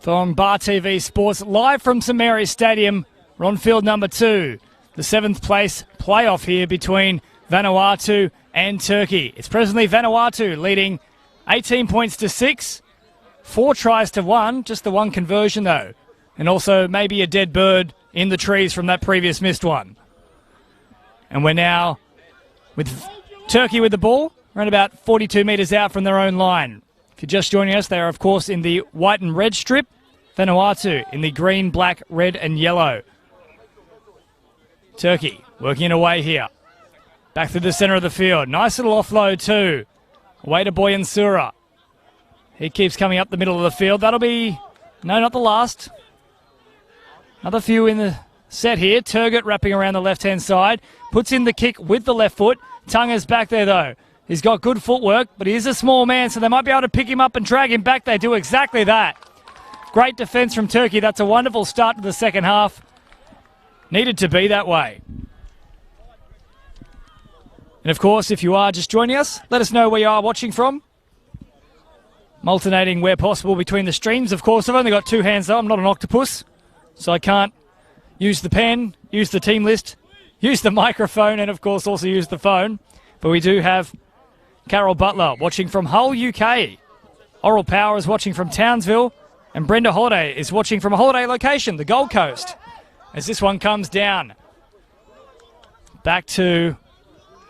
Speaker 1: from Bar TV Sports, live from St Mary's Stadium. We're on field number 2, the 7th place playoff here between Vanuatu and Turkey. It's presently Vanuatu leading 18 points to 6, 4 tries to 1, just the 1 conversion though, and also maybe a dead bird in the trees from that previous missed one. And we're now with Turkey with the ball, around about 42 metres out from their own line. If you're just joining us, they are of course in the white and red strip, Vanuatu in the green, black, red and yellow. Turkey working away here. Back through the centre of the field. Nice little offload too. Away to Boyansura. He keeps coming up the middle of the field. That'll be, no, not the last. Another few in the set here. Turgut wrapping around the left-hand side. Puts in the kick with the left foot. Tunga's back there though. He's got good footwork, but he is a small man, so they might be able to pick him up and drag him back. They do exactly that. Great defence from Turkey. That's a wonderful start to the second half. Needed to be that way. And of course, if you are just joining us, let us know where you are watching from. I'm alternating where possible between the streams. Of course, I've only got 2 hands though. I'm not an octopus, so I can't use the pen, use the team list, use the microphone, and of course also use the phone. But we do have Carol Butler watching from Hull, UK. Oral Power is watching from Townsville. And Brenda Holiday is watching from a holiday location, the Gold Coast. As this one comes down. Back to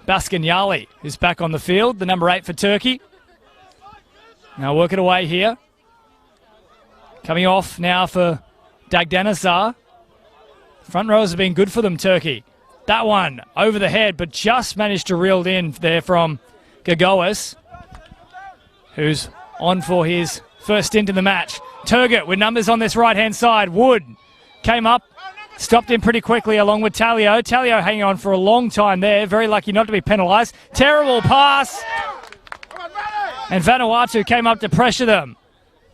Speaker 1: Baskinyali, who's back on the field, the number 8 for Turkey. Now work it away here. Coming off now for Dagdanazar. Front rows have been good for them, Turkey. That one over the head, but just managed to reel it in there from Gagoas, who's on for his first stint in the match. Turgut with numbers on this right-hand side. Wood came up, stopped in pretty quickly along with Talio. Talio hanging on for a long time there. Very lucky not to be penalised. Terrible pass. And Vanuatu came up to pressure them.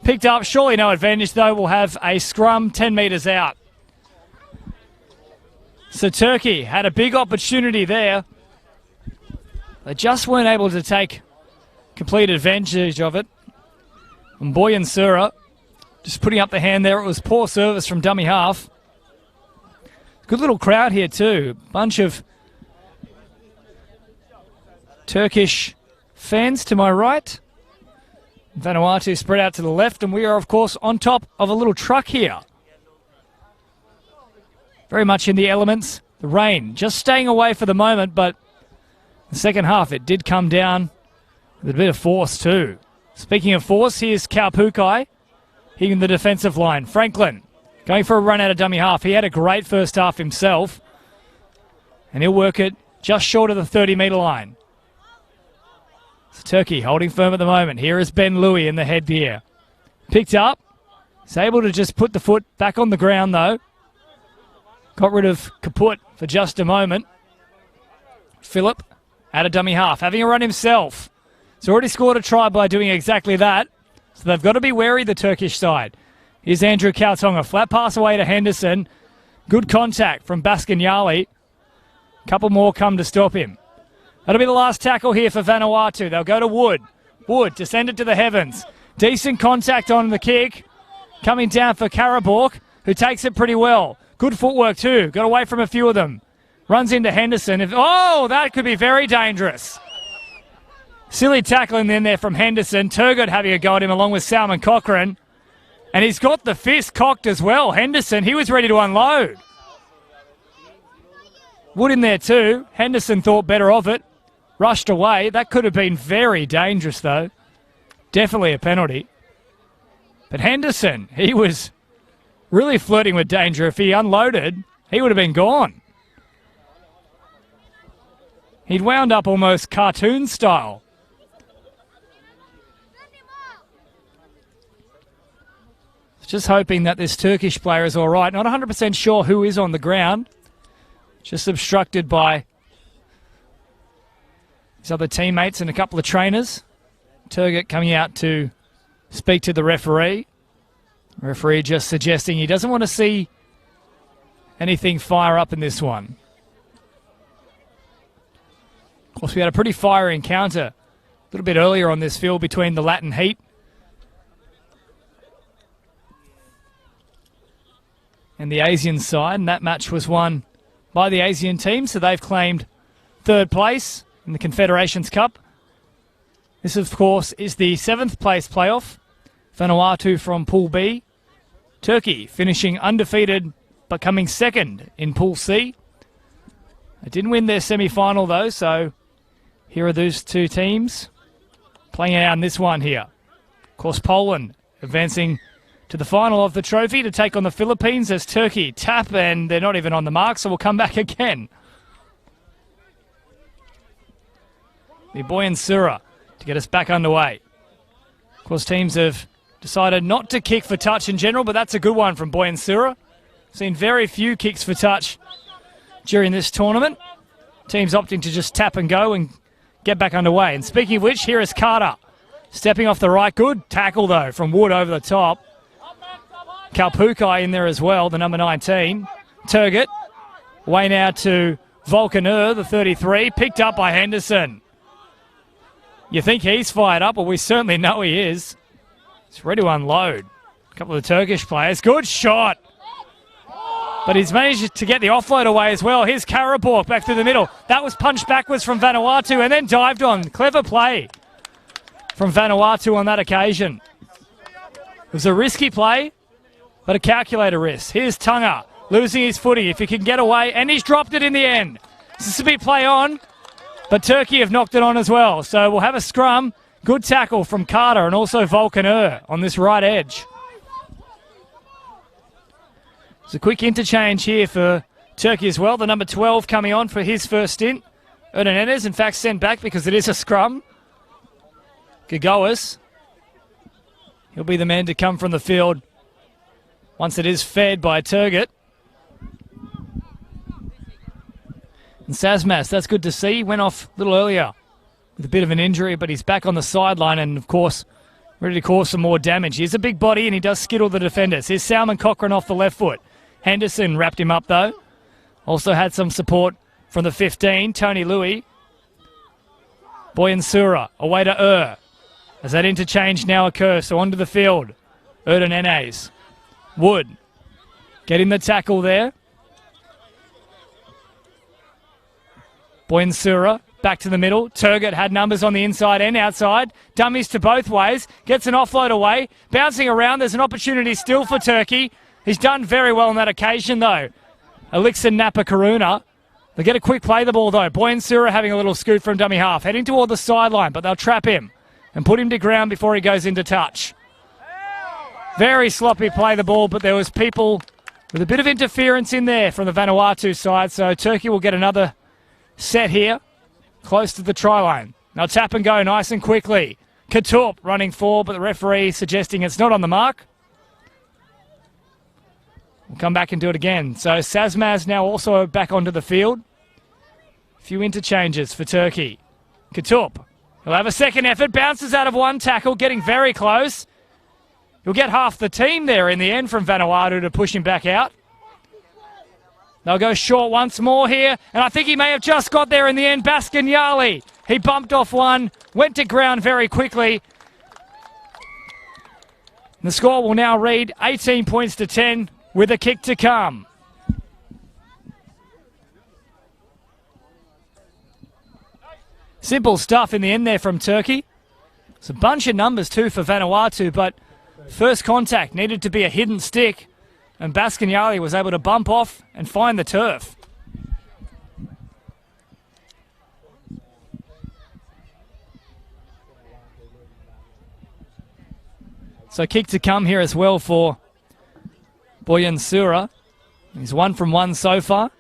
Speaker 1: Picked up, surely no advantage though. We'll have a scrum 10 metres out. So Turkey had a big opportunity there. They just weren't able to take complete advantage of it. And Boyansura just putting up the hand there. It was poor service from dummy half. Good little crowd here too. Bunch of Turkish fans to my right. Vanuatu spread out to the left, and we are of course on top of a little truck here. Very much in the elements. The rain just staying away for the moment, but the second half it did come down with a bit of force too. Speaking of force, here's Kaupukai. He in the defensive line. Franklin going for a run out of dummy half. He had a great first half himself. And he'll work it just short of the 30-metre line. So Turkey holding firm at the moment. Here is Ben Louis in the headgear. Picked up. He's able to just put the foot back on the ground though. Got rid of Kaput for just a moment. Phillip out of dummy half. Having a run himself. He's already scored a try by doing exactly that. So they've got to be wary, the Turkish side. Here's Andrew Kautonga. Flat pass away to Henderson. Good contact from Baskinyali. Couple more come to stop him. That'll be the last tackle here for Vanuatu. They'll go to Wood. Wood to send it to the heavens. Decent contact on the kick. Coming down for Karabork, who takes it pretty well. Good footwork too. Got away from a few of them. Runs into Henderson. Oh, that could be very dangerous. Silly tackling in there from Henderson. Turgut having a go at him along with Salman Cochran. And he's got the fist cocked as well. Henderson, he was ready to unload. Wood in there too. Henderson thought better of it. Rushed away. That could have been very dangerous though. Definitely a penalty. But Henderson, he was really flirting with danger. If he unloaded, he would have been gone. He'd wound up almost cartoon style. Just hoping that this Turkish player is all right. Not 100% sure who is on the ground. Just obstructed by his other teammates and a couple of trainers. Turgut coming out to speak to the referee. The referee just suggesting he doesn't want to see anything fire up in this one. Of course, we had a pretty fiery encounter little bit earlier on this field between the Latin Heat and the Asian side, and that match was won by the Asian team, so they've claimed third place in the Confederations Cup. This, of course, is the 7th place playoff. Vanuatu from Pool B. Turkey finishing undefeated but coming second in Pool C. They didn't win their semi-final though, so here are those two teams playing out in this one here. Of course, Poland advancing to the final of the trophy to take on the Philippines as Turkey tap, and they're not even on the mark, so we'll come back again. The Vanuatu to get us back underway. Of course, teams have decided not to kick for touch in general, but that's a good one from Vanuatu. Seen very few kicks for touch during this tournament. Teams opting to just tap and go and get back underway. And speaking of which, here is Carter. Stepping off the right. Good tackle, though, from Wood over the top. Kalpukai in there as well, the number 19. Turgott. Way now to Volkaner, the 33. Picked up by Henderson. You think he's fired up? Well, we certainly know he is. He's ready to unload. A couple of the Turkish players. Good shot. But he's managed to get the offload away as well. Here's Karabor back through the middle. That was punched backwards from Vanuatu and then dived on. Clever play from Vanuatu on that occasion. It was a risky play, but a calculated risk. Here's Tunga losing his footy. If he can get away, and he's dropped it in the end. This is a big play on, but Turkey have knocked it on as well. So we'll have a scrum. Good tackle from Carter and also Volkaner on this right edge. It's a quick interchange here for Turkey as well. The number 12 coming on for his first stint. Erdogan in fact sent back because it is a scrum. Gagoas. He'll be the man to come from the field once it is fed by Turgott. And Sazmas, that's good to see. Went off a little earlier with a bit of an injury, but he's back on the sideline and, of course, ready to cause some more damage. He's a big body and he does skittle the defenders. Here's Salman Cochrane off the left foot. Henderson wrapped him up, though. Also had some support from the 15, Tony Louis. Boyansura away to as that interchange now occurs, so onto the field. Erdogan. Wood getting the tackle there. Boyansura back to the middle. Turgott had numbers on the inside and outside. Dummies to both ways. Gets an offload away. Bouncing around. There's an opportunity still for Turkey. He's done very well on that occasion, though. Elixir Napa Karuna. They get a quick play the ball, though. Boyansura having a little scoot from dummy half. Heading toward the sideline, but they'll trap him and put him to ground before he goes into touch. Very sloppy play the ball, but there was people with a bit of interference in there from the Vanuatu side, so Turkey will get another set here, close to the try line. Now tap and go nice and quickly. Katup running forward, but the referee suggesting it's not on the mark. We'll come back and do it again. So Sazmaz now also back onto the field. A few interchanges for Turkey. Katup. He'll have a second effort. Bounces out of one tackle, getting very close. He'll get half the team there in the end from Vanuatu to push him back out. They'll go short once more here, and I think he may have just got there in the end. Baskanyali. He bumped off one, went to ground very quickly. The score will now read 18 points to 10 with a kick to come. Simple stuff in the end there from Turkey. It's a bunch of numbers too for Vanuatu, but first contact needed to be a hidden stick, and Baskanyali was able to bump off and find the turf. So kick to come here as well for Boyansura. He's 1 from 1 so far.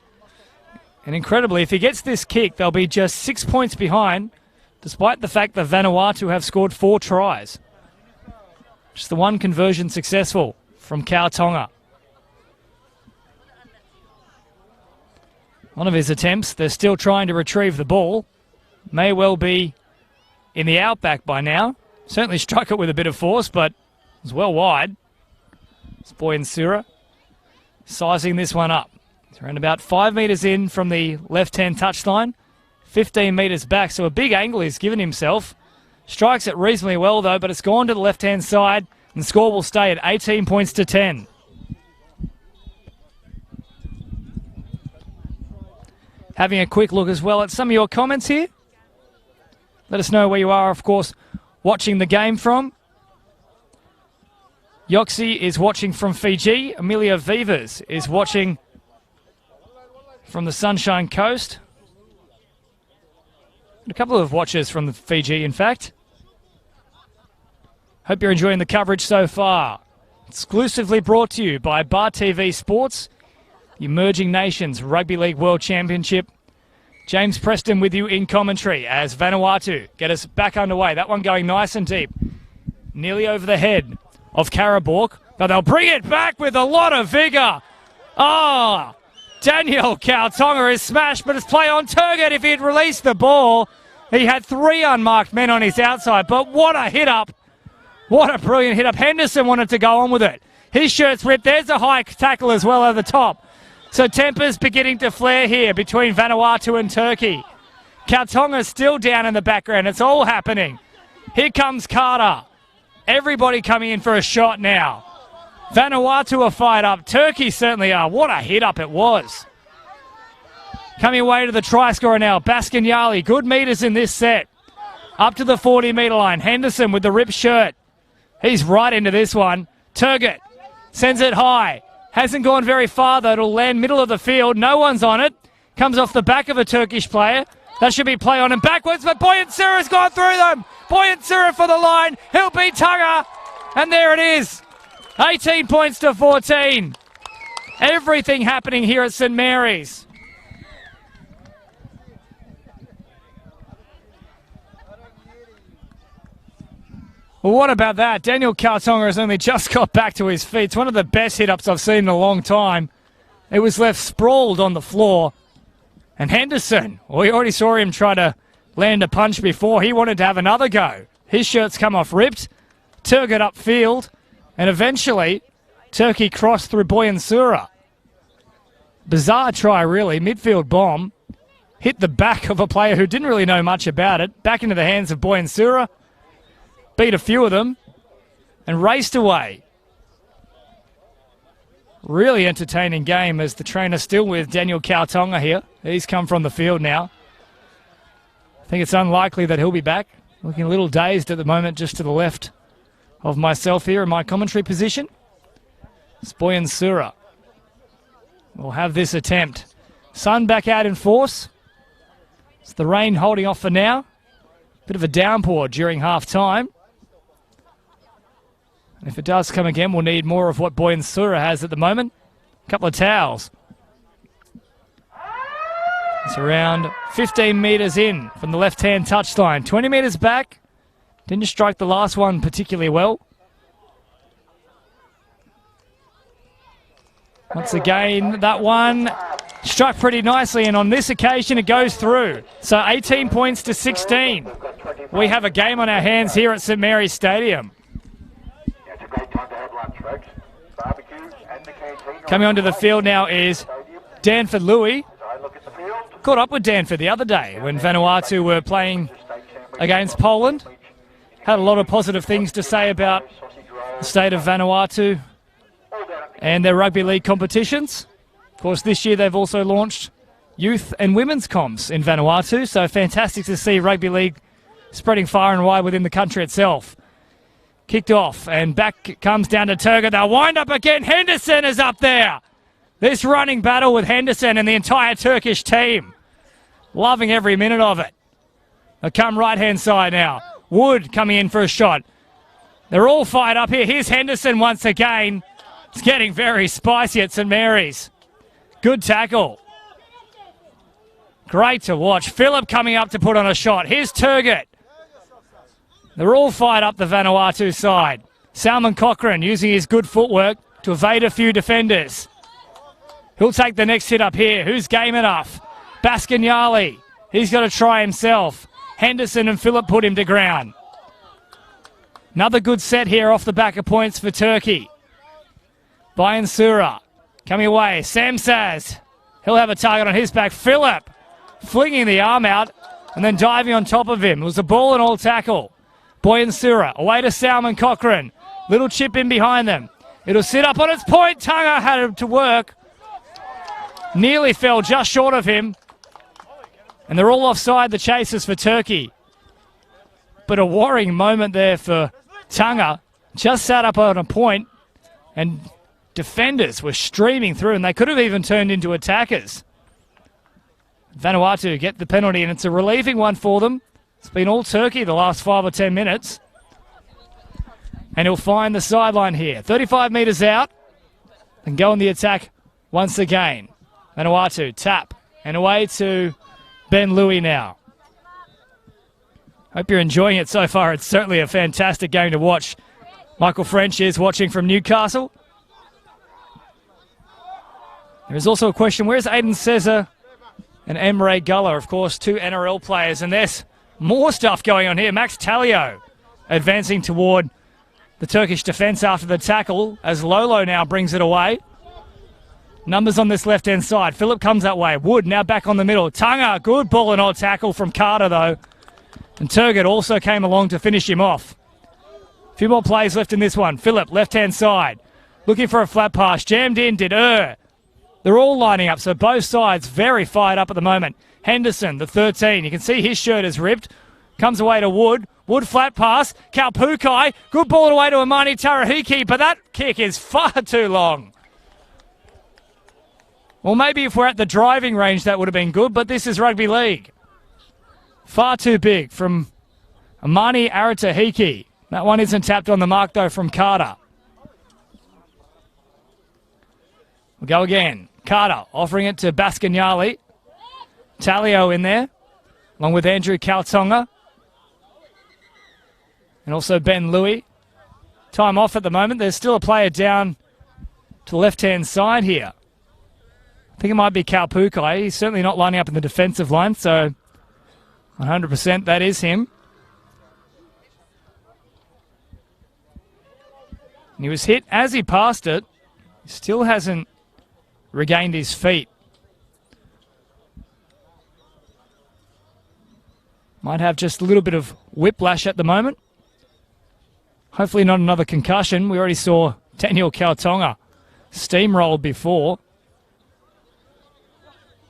Speaker 1: And incredibly, if he gets this kick, they'll be just 6 points behind, despite the fact that Vanuatu have scored 4 tries. Just the one conversion successful from Kao Tonga. One of his attempts, they're still trying to retrieve the ball. May well be in the outback by now. Certainly struck it with a bit of force, but it was well wide. It's Boyansura sizing this one up. He's around about 5 metres in from the left-hand touchline, 15 metres back, so a big angle he's given himself. Strikes it reasonably well, though, but it's gone to the left-hand side, and the score will stay at 18 points to 10. Having a quick look as well at some of your comments here. Let us know where you are, of course, watching the game from. Yoxi is watching from Fiji. Amelia Vivas is watching from the Sunshine Coast. A couple of watchers from the Fiji, in fact. Hope you're enjoying the coverage so far. Exclusively brought to you by Bar TV Sports, the Emerging Nations Rugby League World Championship. James Preston with you in commentary as Vanuatu get us back underway. That one going nice and deep. Nearly over the head of Karabork, but they'll bring it back with a lot of vigour. Oh, Daniel Kautonga is smashed, but it's play on Turgot. If he had released the ball, he had 3 unmarked men on his outside, but what a hit up. What a brilliant hit up. Henderson wanted to go on with it. His shirt's ripped. There's a high tackle as well over the top. So tempers beginning to flare here between Vanuatu and Turkey. Kautonga's still down in the background. It's all happening. Here comes Carter. Everybody coming in for a shot now. Vanuatu are fired up. Turkey certainly are. What a hit up it was. Coming away to the try scorer now. Baskinyali. Good meters in this set. Up to the 40-metre line. Henderson with the ripped shirt. He's right into this one. Turgot sends it high. Hasn't gone very far, though. It'll land middle of the field. No one's on it. Comes off the back of a Turkish player. That should be play on and backwards, but Boyansura's gone through them. Boyansura for the line. He'll beat Tugger. And there it is. 18 points to 14. Everything happening here at St Mary's. Well, what about that? Daniel Kautonga has only just got back to his feet. It's one of the best hit-ups I've seen in a long time. It was left sprawled on the floor. And Henderson, well, we already saw him try to land a punch before. He wanted to have another go. His shirt's come off ripped. Turgot upfield. And eventually, Turkey crossed through Boyansura. Bizarre try, really. Midfield bomb. Hit the back of a player who didn't really know much about it. Back into the hands of Boyansura. Beat a few of them and raced away. Really entertaining game as the trainer's still with Daniel Kautonga here. He's come from the field now. I think it's unlikely that he'll be back. Looking a little dazed at the moment, just to the left of myself here in my commentary position. Boyansura will have this attempt. Sun back out in force. It's the rain holding off for now. Bit of a downpour during half-time. If it does come again, we'll need more of what Boyansura has at the moment. A couple of towels. It's around 15 metres in from the left-hand touchline. 20 metres back. Didn't strike the last one particularly well. Once again, that one struck pretty nicely, and on this occasion it goes through. So 18 points to 16. We have a game on our hands here at St Mary's Stadium. Coming onto the field now is Danford Louis. Caught up with Danford the other day when Vanuatu were playing against Poland. Had a lot of positive things to say about the state of Vanuatu and their rugby league competitions. Of course, this year they've also launched youth and women's comps in Vanuatu, so fantastic to see rugby league spreading far and wide within the country itself. Kicked off, and back comes down to Turgot. They'll wind up again. Henderson is up there. This running battle with Henderson and the entire Turkish team. Loving every minute of it. They'll come right-hand side now. Wood coming in for a shot. They're all fired up here. Here's Henderson once again. It's getting very spicy at St Mary's. Good tackle. Great to watch. Phillip coming up to put on a shot. Here's Turgot. They're all fired up the Vanuatu side. Salman Cochrane using his good footwork to evade a few defenders. He'll take the next hit up here. Who's game enough? Baskinyali. He's got to try himself. Henderson and Phillip put him to ground. Another good set here off the back of points for Turkey. Boyansura coming away. Samsaz. He'll have a target on his back. Phillip flinging the arm out and then diving on top of him. It was a ball and all tackle. Boyansura away to Salmon Cochrane. Little chip in behind them. It'll sit up on its point. Tunga had it to work. Nearly fell just short of him. And they're all offside, the chasers for Turkey. But a worrying moment there for Tunga. Just sat up on a point and defenders were streaming through and they could have even turned into attackers. Vanuatu get the penalty and it's a relieving one for them. It's been all Turkey the last 5 or 10 minutes. And he'll find the sideline here. 35 metres out and go on the attack once again. Vanuatu tap and away to Ben Louis now. Hope you're enjoying it so far. It's certainly a fantastic game to watch. Michael French is watching from Newcastle. There is also a question, where's Aiden Cesar and Emre Guller? Of course, 2 NRL players. And there's more stuff going on here. Max Talio advancing toward the Turkish defence after the tackle as Lolo now brings it away. Numbers on this left-hand side. Phillip comes that way. Wood now back on the middle. Tunga, good ball and odd tackle from Carter though. And Turgid also came along to finish him off. A few more plays left in this one. Phillip, left-hand side. Looking for a flat pass. Jammed in, did They're all lining up, so both sides very fired up at the moment. Henderson, the 13. You can see his shirt is ripped. Comes away to Wood. Wood flat pass. Kaupukai. Good ball away to Amani Tarahiki, but that kick is far too long. Well, maybe if we're at the driving range, that would have been good, but this is rugby league. Far too big from Amani Aratahiki. That one isn't tapped on the mark, though, from Carter. We'll go again. Carter offering it to Baskanyali. Talio in there, along with Andrew Kautonga. And also Ben Louis. Time off at the moment. There's still a player down to the left-hand side here. I think it might be Kaupukai. He's certainly not lining up in the defensive line, so 100% that is him. And he was hit as he passed it. He still hasn't regained his feet. Might have just a little bit of whiplash at the moment. Hopefully not another concussion. We already saw Daniel Kautonga steamrolled before.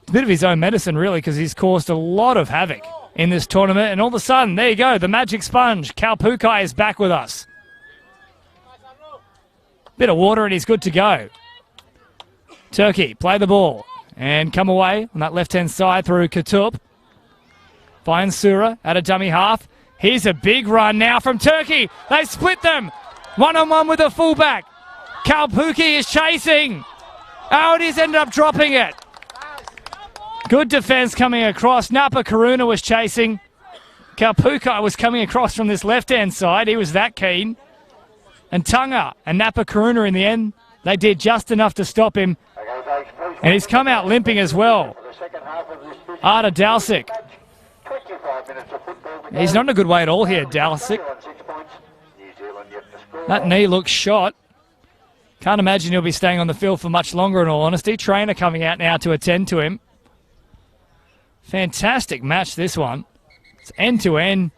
Speaker 1: It's a bit of his own medicine, really, because he's caused a lot of havoc in this tournament. And all of a sudden, there you go, the magic sponge. Kaupukai is back with us. Bit of water and he's good to go. Turkey, play the ball and come away on that left-hand side through Katup. Vanuatu at a dummy half. Here's a big run now from Turkey. They split them. One-on-one with the fullback. Kaupuki is chasing. Oh, and he's ended up dropping it. Good defence coming across. Napa Karuna was chasing. Kaupuki was coming across from this left-hand side. He was that keen. And Tunga and Napa Karuna in the end, they did just enough to stop him. And he's come out limping as well. Arda Dalsic. He's not in a good way at all here, Dalsic. That knee looks shot. Can't imagine he'll be staying on the field for much longer, in all honesty. Trainer coming out now to attend to him. Fantastic match, this one. It's end-to-end,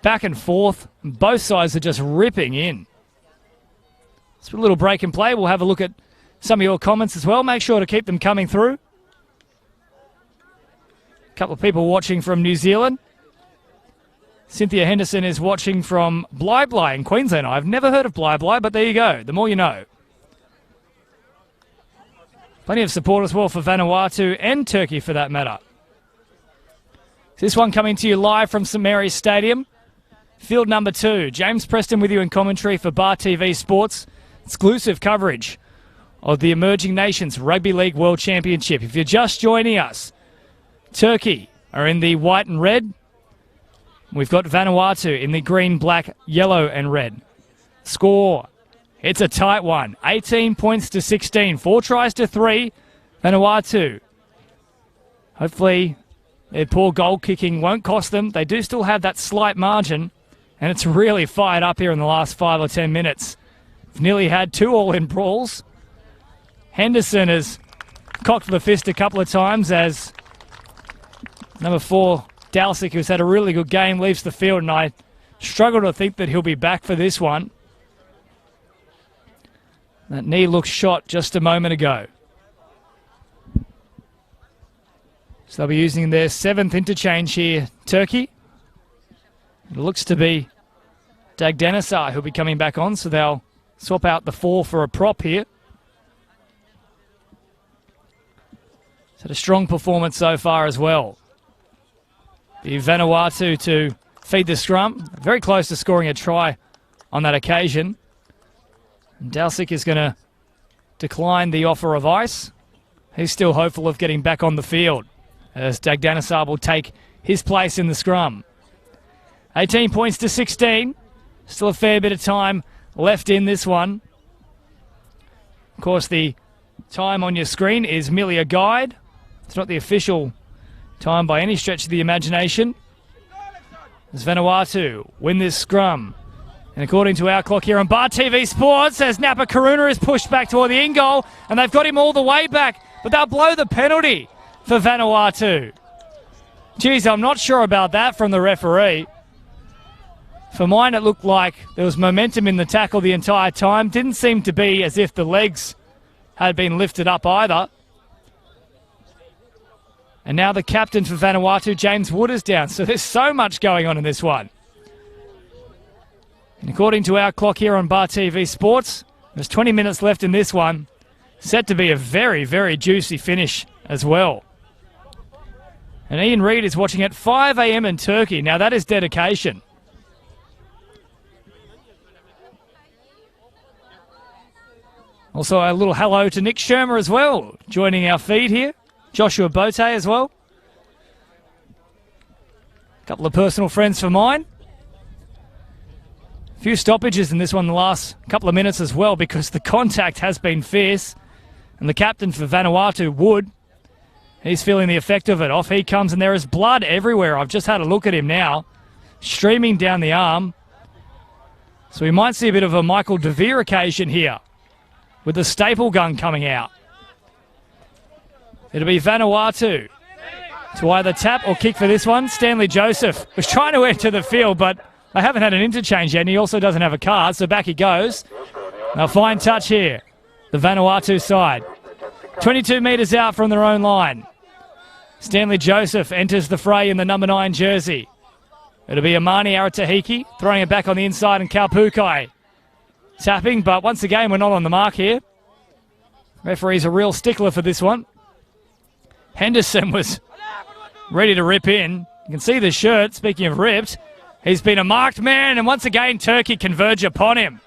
Speaker 1: back and forth. Both sides are just ripping in. It's a little break and play. We'll have a look at some of your comments as well. Make sure to keep them coming through. A couple of people watching from New Zealand. Cynthia Henderson is watching from Bly Bly in Queensland. I've never heard of Bly Bly, but there you go. The more you know. Plenty of support as well for Vanuatu and Turkey for that matter. This one coming to you live from St Mary's Stadium. Field number 2. James Preston with you in commentary for Bar TV Sports. Exclusive coverage of the Emerging Nations Rugby League World Championship. If you're just joining us, Turkey are in the white and red. We've got Vanuatu in the green, black, yellow and red. Score. It's a tight one. 18 points to 16. 4 tries to 3. Vanuatu. Hopefully their poor goal kicking won't cost them. They do still have that slight margin. And it's really fired up here in the last 5 or 10 minutes. We've nearly had 2 all-in brawls. Henderson has cocked the fist a couple of times as number 4, Dalsic, who's had a really good game, leaves the field. And I Struggle to think that he'll be back for this one. That knee looked shot just a moment ago. So they'll be using their 7th interchange here, Turkey. It looks to be Dagdanasar who'll be coming back on, so they'll swap out the 4 for a prop here. It's had a strong performance so far as well. The Vanuatu to feed the scrum. Very close to scoring a try on that occasion. And Dalsic is going to decline the offer of ice. He's still hopeful of getting back on the field as Dagdanasar will take his place in the scrum. 18 points to 16. Still a fair bit of time left in this one. Of course, the time on your screen is merely a guide. It's not the official time by any stretch of the imagination. As Vanuatu win this scrum. And according to our clock here on Bar TV Sports, as Napa Karuna is pushed back toward the in goal, and they've got him all the way back, but they'll blow the penalty for Vanuatu. Geez, I'm not sure about that from the referee. For mine, it looked like there was momentum in the tackle the entire time. Didn't seem to be as if the legs had been lifted up either. And now the captain for Vanuatu, James Wood, is down. So there's so much going on in this one. And according to our clock here on Bar TV Sports, there's 20 minutes left in this one. Set to be a very, very juicy finish as well. And Ian Reid is watching at 5 a.m. in Turkey. Now that is dedication. Also a little hello to Nick Shermer as well, joining our feed here. Joshua Bote as well. A couple of personal friends for mine. A few stoppages in this one the last couple of minutes as well because the contact has been fierce. And the captain for Vanuatu, Wood, he's feeling the effect of it. Off he comes and there is blood everywhere. I've just had a look at him now. Streaming down the arm. So we might see a bit of a Michael DeVere occasion here with the staple gun coming out. It'll be Vanuatu to either tap or kick for this one. Stanley Joseph was trying to enter the field, but they haven't had an interchange yet, and he also doesn't have a card, so back he goes. Now, fine touch here, the Vanuatu side. 22 metres out from their own line. Stanley Joseph enters the fray in the number 9 jersey. It'll be Amani Aratahiki throwing it back on the inside, and Kaupukai tapping, but once again, we're not on the mark here. Referee's a real stickler for this one. Henderson was ready to rip in. You can see the shirt, speaking of ripped. He's been a marked man, and once again, Turkey converge upon him.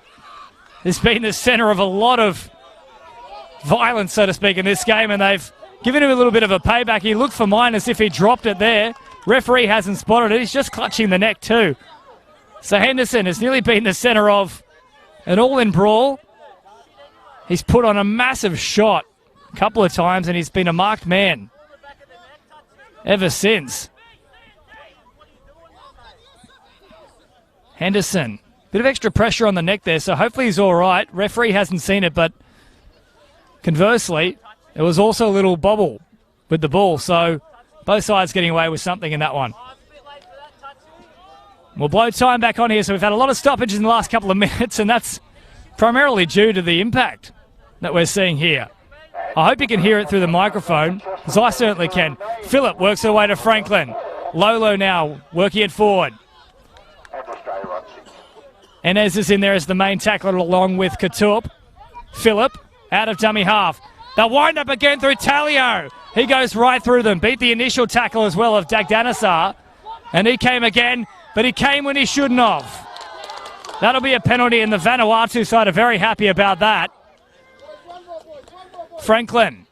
Speaker 1: He's been the centre of a lot of violence, so to speak, in this game, and they've given him a little bit of a payback. He looked for mine as if he dropped it there. Referee hasn't spotted it. He's just clutching the neck too. So Henderson has nearly been the centre of an all-in brawl. He's put on a massive shot a couple of times, and he's been a marked man ever since. Henderson, bit of extra pressure on the neck there, so hopefully he's all right. Referee hasn't seen it, but conversely, there was also a little bobble with the ball, so both sides getting away with something in that one. We'll blow time back on here, so we've had a lot of stoppages in the last couple of minutes, and that's primarily due to the impact that we're seeing here. I hope you can hear it through the microphone, because I certainly can. Phillip works her way to Franklin. Lolo now working it forward. Enes is in there as the main tackler along with Katup. Phillip out of dummy half. They'll wind up again through Talio. He goes right through them. Beat the initial tackle as well of Dagdanasar. And he came again, but he came when he shouldn't have. That'll be a penalty, and the Vanuatu side are very happy about that. Franklin.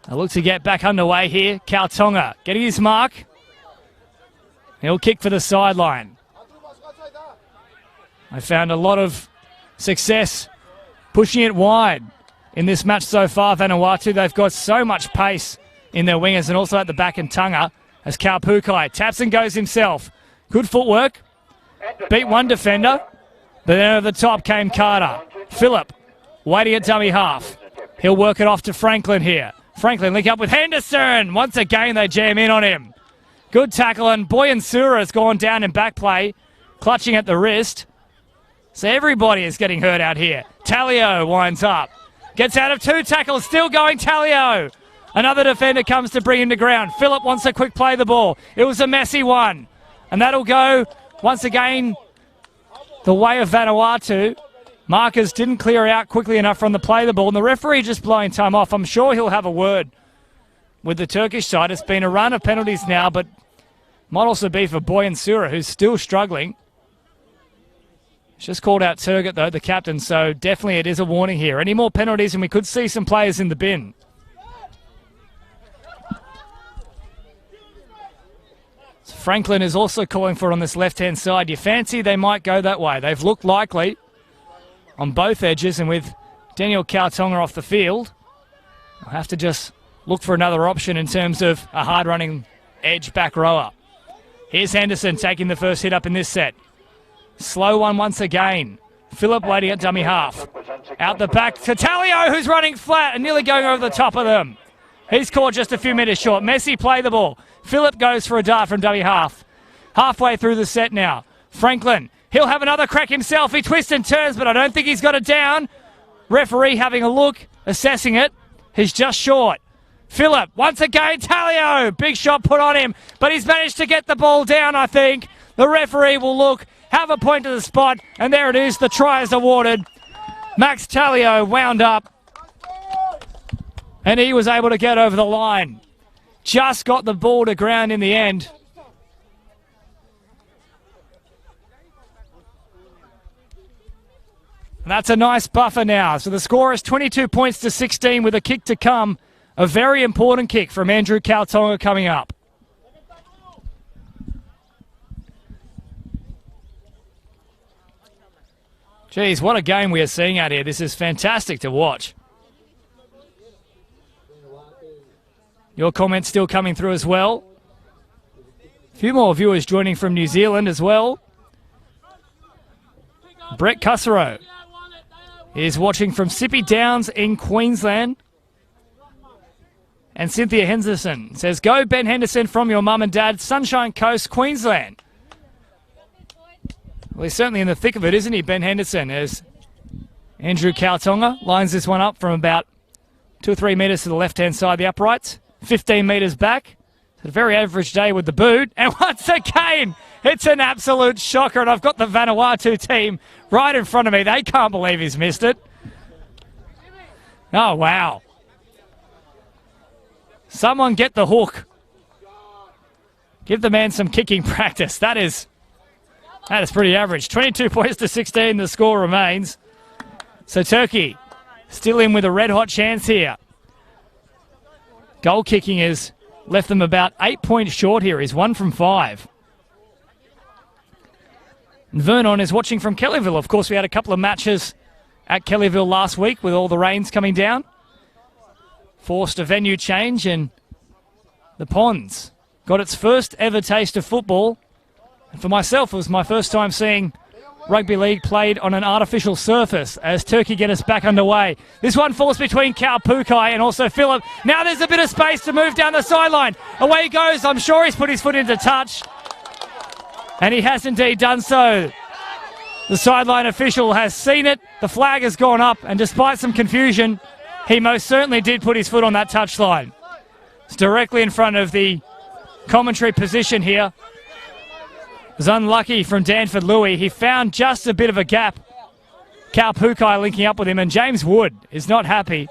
Speaker 1: They look to get back underway here. Kautonga getting his mark. He'll kick for the sideline. I found a lot of success pushing it wide in this match so far, Vanuatu. They've got so much pace in their wingers and also at the back and Tunga as Kaupukai taps and goes himself. Good footwork. Beat one defender. But then over the top came Carter. Phillip waiting at dummy half. He'll work it off to Franklin here. Franklin link up with Henderson. Once again, they jam in on him. Good tackle, and Boyansura has gone down in back play, clutching at the wrist. So everybody is getting hurt out here. Talio winds up. Gets out of 2 tackles, still going Talio. Another defender comes to bring him to ground. Phillip wants to quick play the ball. It was a messy one. And that'll go, once again, the way of Vanuatu. Markers didn't clear out quickly enough from the play the ball. And the referee just blowing time off. I'm sure he'll have a word with the Turkish side. It's been a run of penalties now, but might also be for Boyansura, who's still struggling. It's just called out Turgut, though, the captain, so definitely it is a warning here. Any more penalties and we could see some players in the bin. So Franklin is also calling for it on this left-hand side. You fancy they might go that way. They've looked likely on both edges, and with Daniel Kautonga off the field, I'll have to just look for another option in terms of a hard-running edge back rower. Here's Henderson taking the first hit up in this set. Slow one once again. Phillip waiting at dummy half. Out the back to Talio, who's running flat and nearly going over the top of them. He's caught just a few meters short. Messi play the ball. Phillip goes for a dart from dummy half. Halfway through the set now. Franklin, he'll have another crack himself. He twists and turns, but I don't think he's got it down. Referee having a look, assessing it. He's just short. Phillip, once again, Talio. Big shot put on him, but he's managed to get the ball down, I think. The referee will look, have a point to the spot, and there it is. The try is awarded. Max Talio wound up, and he was able to get over the line. Just got the ball to ground in the end. And that's a nice buffer now. So the score is 22 points to 16 with a kick to come. A very important kick from Andrew Kautonga coming up. Geez, what a game we are seeing out here. This is fantastic to watch. Your comments still coming through as well. A few more viewers joining from New Zealand as well. Brett Cussero is watching from Sippy Downs in Queensland. And Cynthia Henderson says, go Ben Henderson from your mum and dad, Sunshine Coast, Queensland. Well, he's certainly in the thick of it, isn't he, Ben Henderson, as Andrew Kautonga lines this one up from about 2 or 3 metres to the left-hand side of the uprights, 15 metres back. It's a very average day with the boot. And once again, it's an absolute shocker, and I've got the Vanuatu team right in front of me. They can't believe he's missed it. Oh, wow. Someone get the hook. Give the man some kicking practice. That is pretty average. 22 points to 16, the score remains. So Turkey still in with a red-hot chance here. Goal kicking has left them about 8 points short here. He's 1 from 5. And Vernon is watching from Kellyville. Of course, we had a couple of matches at Kellyville last week with all the rains coming down. Forced a venue change, and the Ponds got its first ever taste of football. And for myself, it was my first time seeing rugby league played on an artificial surface as Turkey get us back underway. This one falls between Kaupukai and also Phillip. Now there's a bit of space to move down the sideline. Away he goes. I'm sure he's put his foot into touch. And he has indeed done so. The sideline official has seen it. The flag has gone up, and despite some confusion, he most certainly did put his foot on that touchline. It's directly in front of the commentary position here. It was unlucky from Danford Louis. He found just a bit of a gap. Kaupukai linking up with him, and James Wood is not happy,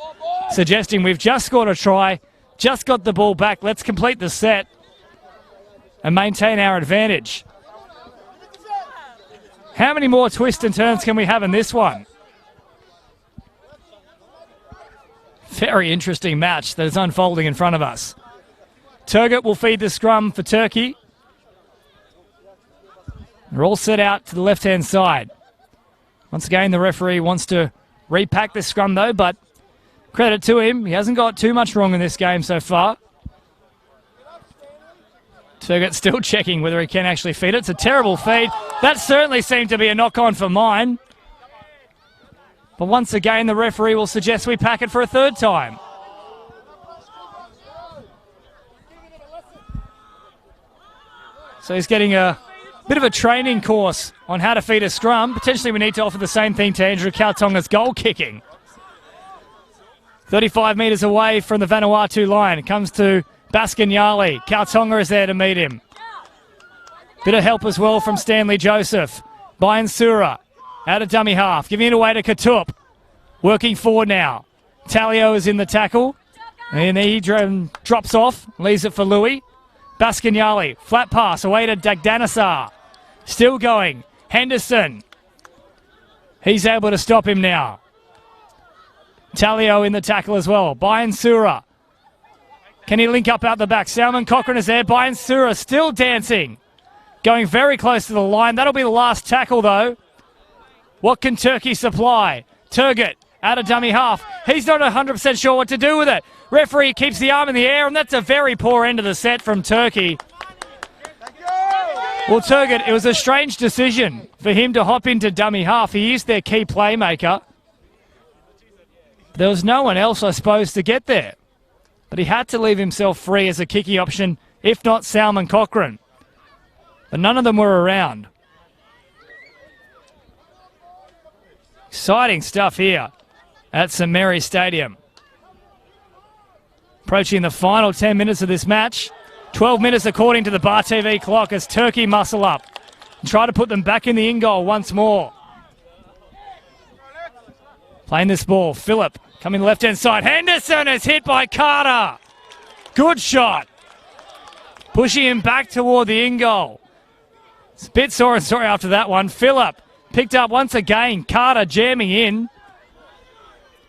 Speaker 1: suggesting we've just scored a try, just got the ball back, let's complete the set and maintain our advantage. How many more twists and turns can we have in this one? Very interesting match that is unfolding in front of us. Turgut will feed the scrum for Turkey. They're all set out to the left-hand side. Once again, the referee wants to repack this scrum, though, but credit to him. He hasn't got too much wrong in this game so far. Turgut still checking whether he can actually feed it. It's a terrible feed. That certainly seemed to be a knock-on for mine. But once again, the referee will suggest we pack it for a third time. So he's getting a bit of a training course on how to feed a scrum. Potentially we need to offer the same thing to Andrew Kautonga's goal kicking. 35 metres away from the Vanuatu line. It comes to Baskinyali. Kautonga is there to meet him. Bit of help as well from Stanley Joseph. Bayansura out of dummy half. Giving it away to Katup. Working forward now. Talio is in the tackle. And he drops off. Leaves it for Louis. Baskinyali. Flat pass away to Dagdanasar. Still going. Henderson. He's able to stop him now. Talio in the tackle as well. Bayansura. Can he link up out the back? Salman Cochrane is there. Bayansura still dancing. Going very close to the line. That'll be the last tackle, though. What can Turkey supply? Turgut out of dummy half. He's not 100% sure what to do with it. Referee keeps the arm in the air, and that's a very poor end of the set from Turkey. Well, Turgut, it was a strange decision for him to hop into dummy half. He is their key playmaker. There was no one else, I suppose, to get there. But he had to leave himself free as a kicking option, if not Salman Cochrane. But none of them were around. Exciting stuff here at St Mary's Stadium. Approaching the final 10 minutes of this match. 12 minutes according to the Bar TV clock as Turkey muscle up and try to put them back in the in-goal once more. Playing this ball, Phillip coming left-hand side. Henderson is hit by Carter. Good shot. Pushing him back toward the in-goal. It's a bit sore and sorry after that one. Phillip picked up once again. Carter jamming in.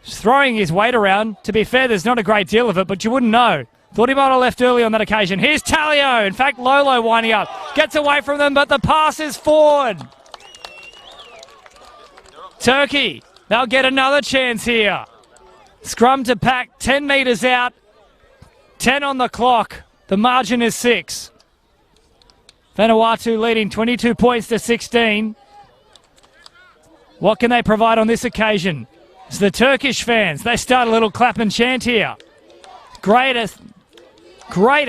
Speaker 1: Just throwing his weight around. To be fair, there's not a great deal of it, but you wouldn't know. Thought he might have left early on that occasion. Here's Talio. In fact, Lolo winding up. Gets away from them, but the pass is forward. Turkey, they'll get another chance here. Scrum to pack, 10 metres out. 10 on the clock. The margin is 6. Vanuatu leading 22 points to 16. What can they provide on this occasion? It's the Turkish fans. They start a little clap and chant here. Great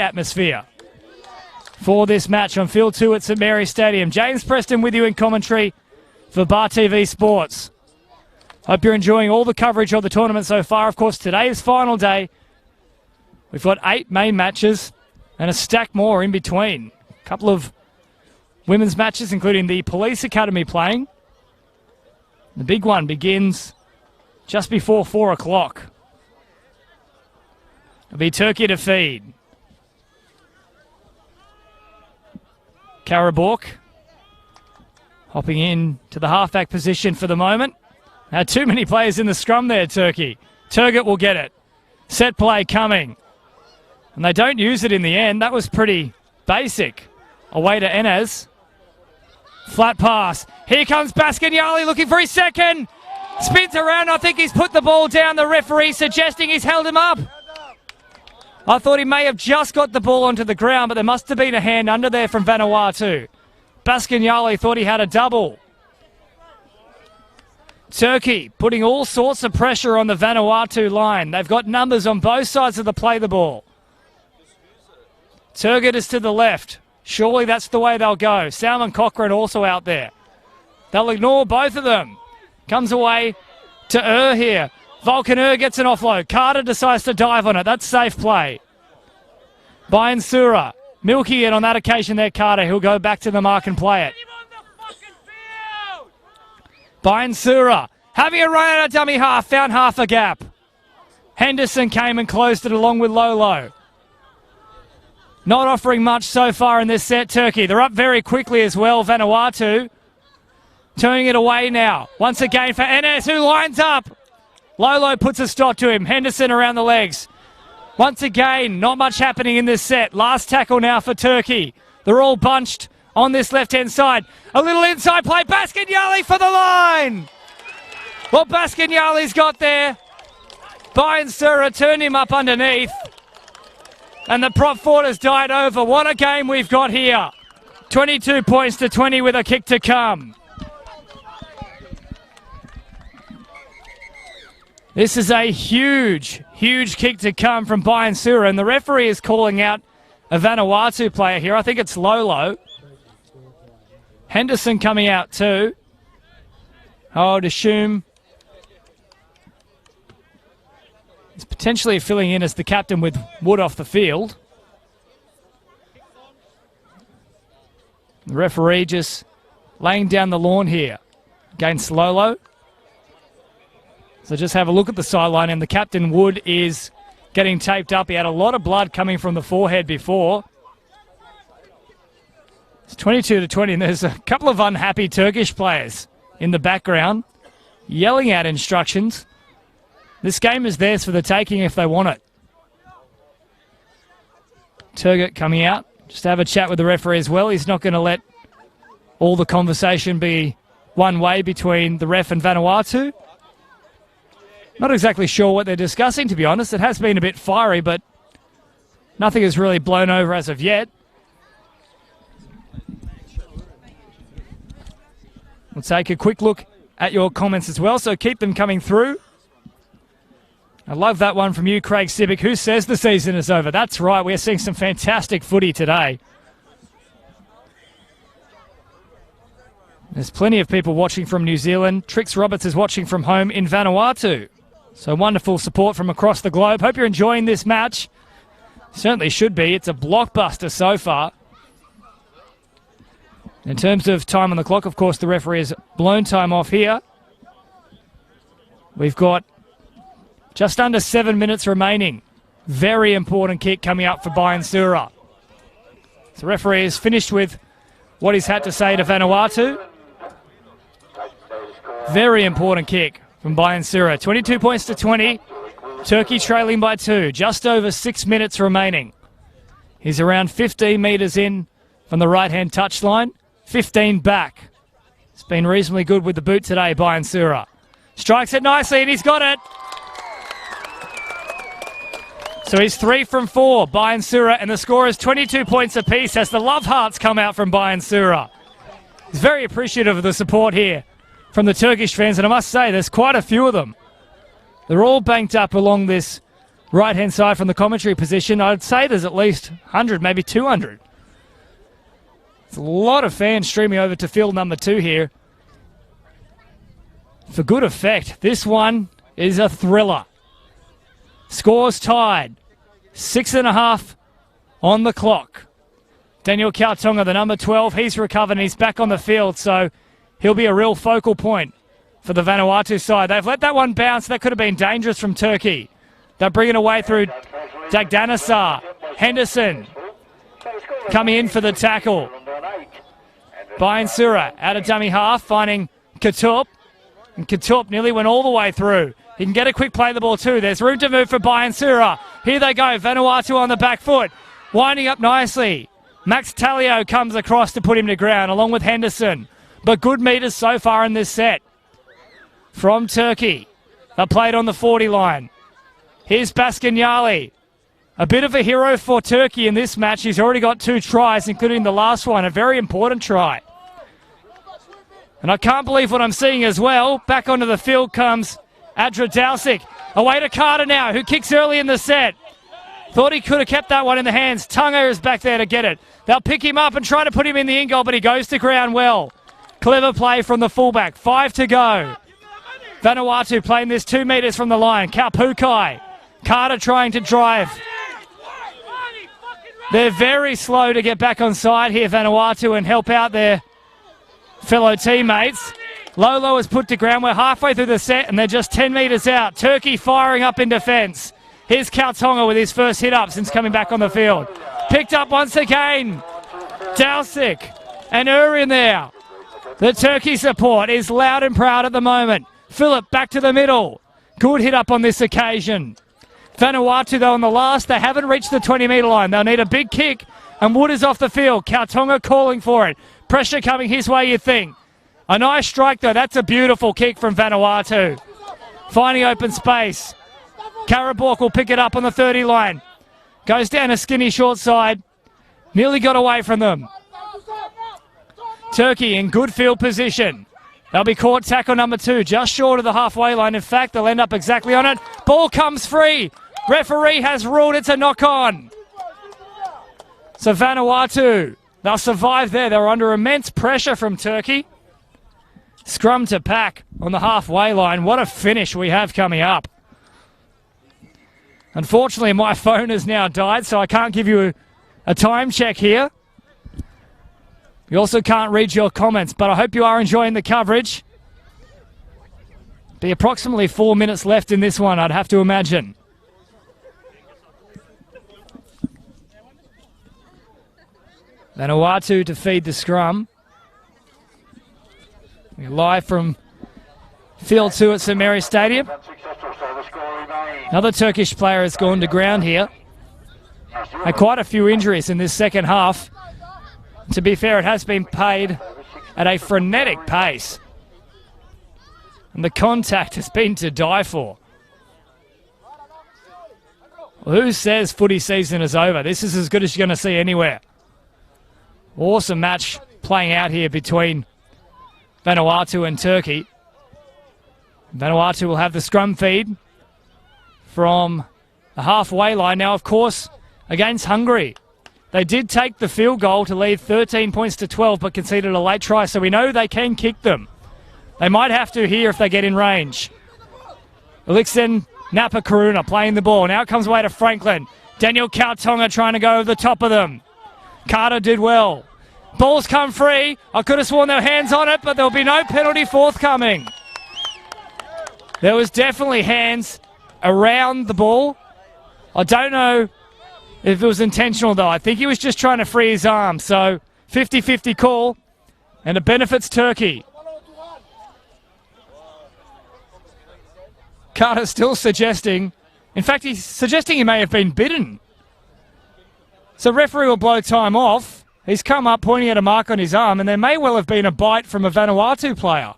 Speaker 1: atmosphere for this match on Field 2 at St Mary's Stadium. James Preston with you in commentary for Bar TV Sports. Hope you're enjoying all the coverage of the tournament so far. Of course, today is final day. We've got 8 main matches and a stack more in between. A couple of women's matches, including the Police Academy playing. The big one begins just before 4 o'clock. It'll be Turkey to feed. Karabok hopping in to the halfback position for the moment. Had too many players in the scrum there, Turkey. Turgut will get it. Set play coming. And they don't use it in the end. That was pretty basic. Away to Enes. Flat pass. Here comes Baskinyali looking for his second. Spins around. I think he's put the ball down. The referee suggesting he's held him up. I thought he may have just got the ball onto the ground, but there must have been a hand under there from Vanuatu. Baskinyali thought he had a double. Turkey putting all sorts of pressure on the Vanuatu line. They've got numbers on both sides of the play the ball. Turgut is to the left. Surely that's the way they'll go. Salman Cochrane also out there. They'll ignore both of them. Comes away to here. Vulcan gets an offload. Carter decides to dive on it. That's safe play. Bayansura milking it on that occasion there, Carter. He'll go back to the mark and play it. Bayansura having a run out of dummy half. Found half a gap. Henderson came and closed it along with Lolo. Not offering much so far in this set, Turkey. They're up very quickly as well, Vanuatu. Turning it away now. Once again for Enes, who lines up. Lolo puts a stop to him. Henderson around the legs. Once again, not much happening in this set. Last tackle now for Turkey. They're all bunched on this left-hand side. A little inside play. Baskinyali for the line. Well, Baskinyali's got there. Bayansura turned him up underneath. And the prop forward has died over. What a game we've got here. 22 points to 20 with a kick to come. This is a huge, huge kick to come from Bayansura, and the referee is calling out a Vanuatu player here. I think it's Lolo. Henderson coming out too. Oh, Deshum is potentially filling in as the captain with Wood off the field. The referee just laying down the lawn here against Lolo. So just have a look at the sideline, and the captain, Wood, is getting taped up. He had a lot of blood coming from the forehead before. It's 22-20, and there's a couple of unhappy Turkish players in the background yelling out instructions. This game is theirs for the taking if they want it. Turgut coming out. Just have a chat with the referee as well. He's not going to let all the conversation be one way between the ref and Vanuatu. Not exactly sure what they're discussing, to be honest. It has been a bit fiery, but nothing has really blown over as of yet. We'll take a quick look at your comments as well, so keep them coming through. I love that one from you, Craig Sibic. Who says the season is over? That's right, we're seeing some fantastic footy today. There's plenty of people watching from New Zealand. Trix Roberts is watching from home in Vanuatu. So wonderful support from across the globe. Hope you're enjoying this match. Certainly should be. It's a blockbuster so far. In terms of time on the clock, of course, the referee has blown time off here. We've got just under 7 minutes remaining. Very important kick coming up for Bayansura. So the referee is finished with what he's had to say to Vanuatu. Very important kick from Bayansura. 22 points to 20. Turkey trailing by 2. Just over 6 minutes remaining. He's around 15 metres in from the right-hand touchline. 15 back. It's been reasonably good with the boot today, Bayansura. Strikes it nicely, and he's got it. So he's 3 from 4, Bayansura, and the score is 22 points apiece as the love hearts come out from Bayansura. He's very appreciative of the support here from the Turkish fans, and I must say there's quite a few of them. They're all banked up along this right-hand side from the commentary position. I'd say there's at least 100, maybe 200. There's a lot of fans streaming over to field number 2 here. For good effect, this one is a thriller. Scores tied. 6.5 on the clock. Daniel Kautonga, the number 12, he's recovered and he's back on the field, so he'll be a real focal point for the Vanuatu side. They've let that one bounce. That could have been dangerous from Turkey. They're bringing away through Dagdanasar. Henderson coming in for the tackle. Bayansura out of dummy half, finding Katup. And Katup nearly went all the way through. He can get a quick play of the ball too. There's room to move for Bayansura. Here they go. Vanuatu on the back foot. Winding up nicely. Max Talio comes across to put him to ground along with Henderson. But good meters so far in this set. From Turkey. They played on the 40 line. Here's Baskinyali. A bit of a hero for Turkey in this match. He's already got 2 tries, including the last one. A very important try. And I can't believe what I'm seeing as well. Back onto the field comes Adra Dalsic. Away to Carter now, who kicks early in the set. Thought he could have kept that one in the hands. Tunga is back there to get it. They'll pick him up and try to put him in the in-goal, but he goes to ground well. Clever play from the fullback. 5 to go. Vanuatu playing this 2 metres from the line. Kaupukai. Carter trying to drive. They're very slow to get back on side here, Vanuatu, and help out their fellow teammates. Lolo is put to ground. We're halfway through the set and they're just 10 metres out. Turkey firing up in defence. Here's Kautonga with his first hit up since coming back on the field. Picked up once again. Dalsic and in there. The Turkey support is loud and proud at the moment. Phillip back to the middle. Good hit up on this occasion. Vanuatu, though, on the last, they haven't reached the 20-metre line. They'll need a big kick, and Wood is off the field. Kautonga calling for it. Pressure coming his way, you think. A nice strike, though. That's a beautiful kick from Vanuatu. Finding open space. Karabok will pick it up on the 30 line. Goes down a skinny short side. Nearly got away from them. Turkey in good field position. They'll be caught tackle number 2, just short of the halfway line. In fact, they'll end up exactly on it. Ball comes free. Referee has ruled it's a knock-on. So Vanuatu They'll survive there. They're under immense pressure from Turkey. Scrum to pack on the halfway line. What a finish we have coming up. Unfortunately, my phone has now died, so I can't give you a time check here. We also can't read your comments, but I hope you are enjoying the coverage. Be approximately 4 minutes left in this one, I'd have to imagine. Vanuatu to feed the scrum. We're live from Field 2 at St Mary's Stadium. Another Turkish player has gone to ground here. Had quite a few injuries in this second half. To be fair, it has been played at a frenetic pace. And the contact has been to die for. Well, who says footy season is over? This is as good as you're going to see anywhere. Awesome match playing out here between Vanuatu and Turkey. Vanuatu will have the scrum feed from the halfway line. Now, of course, against Hungary, they did take the field goal to lead 13 points to 12, but conceded a late try, so we know they can kick them. They might have to here if they get in range. Elixon, Napa Karuna playing the ball. Now it comes away to Franklin. Daniel Kautonga trying to go over the top of them. Carter did well. Ball's come free. I could have sworn there were hands on it, but there'll be no penalty forthcoming. There was definitely hands around the ball. I don't know if it was intentional, though. I think he was just trying to free his arm. So 50-50 call, and it benefits Turkey. Carter's still suggesting, in fact, he's suggesting he may have been bitten. So referee will blow time off. He's come up pointing at a mark on his arm, and there may well have been a bite from a Vanuatu player.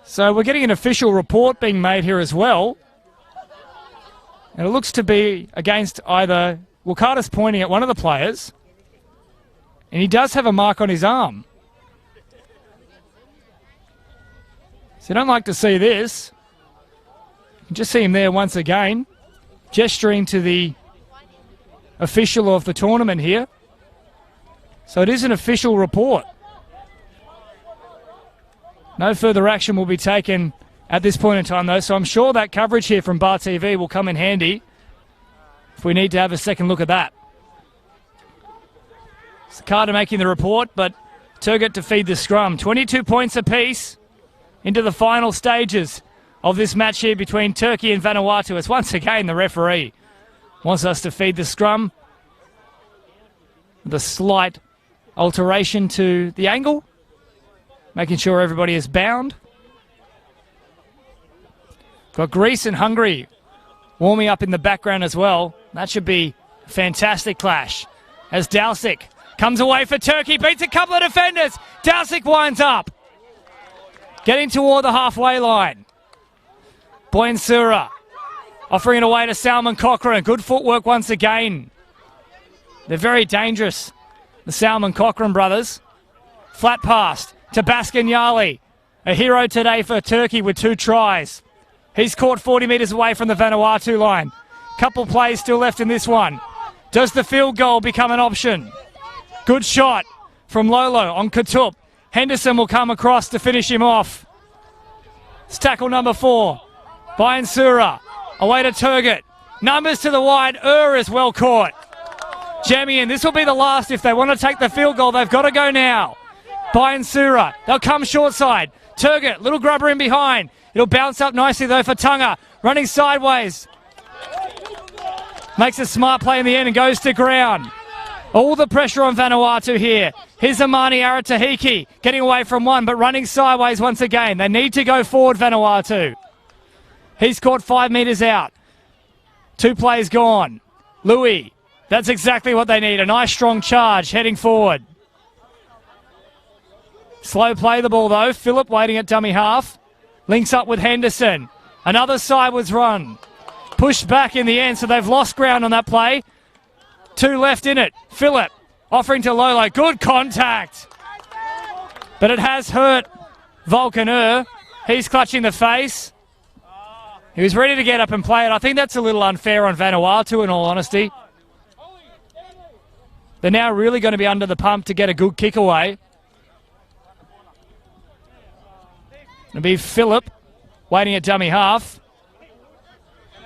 Speaker 1: So we're getting an official report being made here as well. And it looks to be against either, well, Carter's pointing at one of the players, and he does have a mark on his arm. So you don't like to see this. You can just see him there once again, gesturing to the official of the tournament here. So it is an official report. No further action will be taken at this point in time, though, so I'm sure that coverage here from Bar TV will come in handy if we need to have a second look at that. It's Carter making the report, but Turgut to feed the scrum. 22 points apiece into the final stages of this match here between Turkey and Vanuatu, as once again the referee wants us to feed the scrum. The slight alteration to the angle, making sure everybody is bound. Got Greece and Hungary warming up in the background as well. That should be a fantastic clash. As Dalsic comes away for Turkey, beats a couple of defenders. Dalsic winds up, getting toward the halfway line. Boyansura offering it away to Salman Cochrane. Good footwork once again. They're very dangerous, the Salman Cochrane brothers. Flat pass to Baskin Yali, a hero today for Turkey with 2 tries. He's caught 40 metres away from the Vanuatu line. Couple plays still left in this one. Does the field goal become an option? Good shot from Lolo on Katup. Henderson will come across to finish him off. It's tackle number 4. Boyansura away to Turgut. Numbers to the wide. Is well caught. Jamming in. This will be the last. If they want to take the field goal, they've got to go now. Boyansura. They'll come short side. Turgut, little grubber in behind. It'll bounce up nicely though for Tunga. Running sideways. Makes a smart play in the end and goes to ground. All the pressure on Vanuatu here. Here's Amani Aratahiki getting away from one, but running sideways once again. They need to go forward, Vanuatu. He's caught 5 metres out. 2 plays gone. Louis, that's exactly what they need. A nice strong charge heading forward. Slow play the ball though. Phillip waiting at dummy half. Links up with Henderson. Another sideways run. Pushed back in the end, so they've lost ground on that play. 2 left in it. Phillip offering to Lolo. Good contact. But it has hurt Volkan. He's clutching the face. He was ready to get up and play it. I think that's a little unfair on Vanuatu, in all honesty. They're now really going to be under the pump to get a good kick away. It'll be Phillip waiting at dummy half.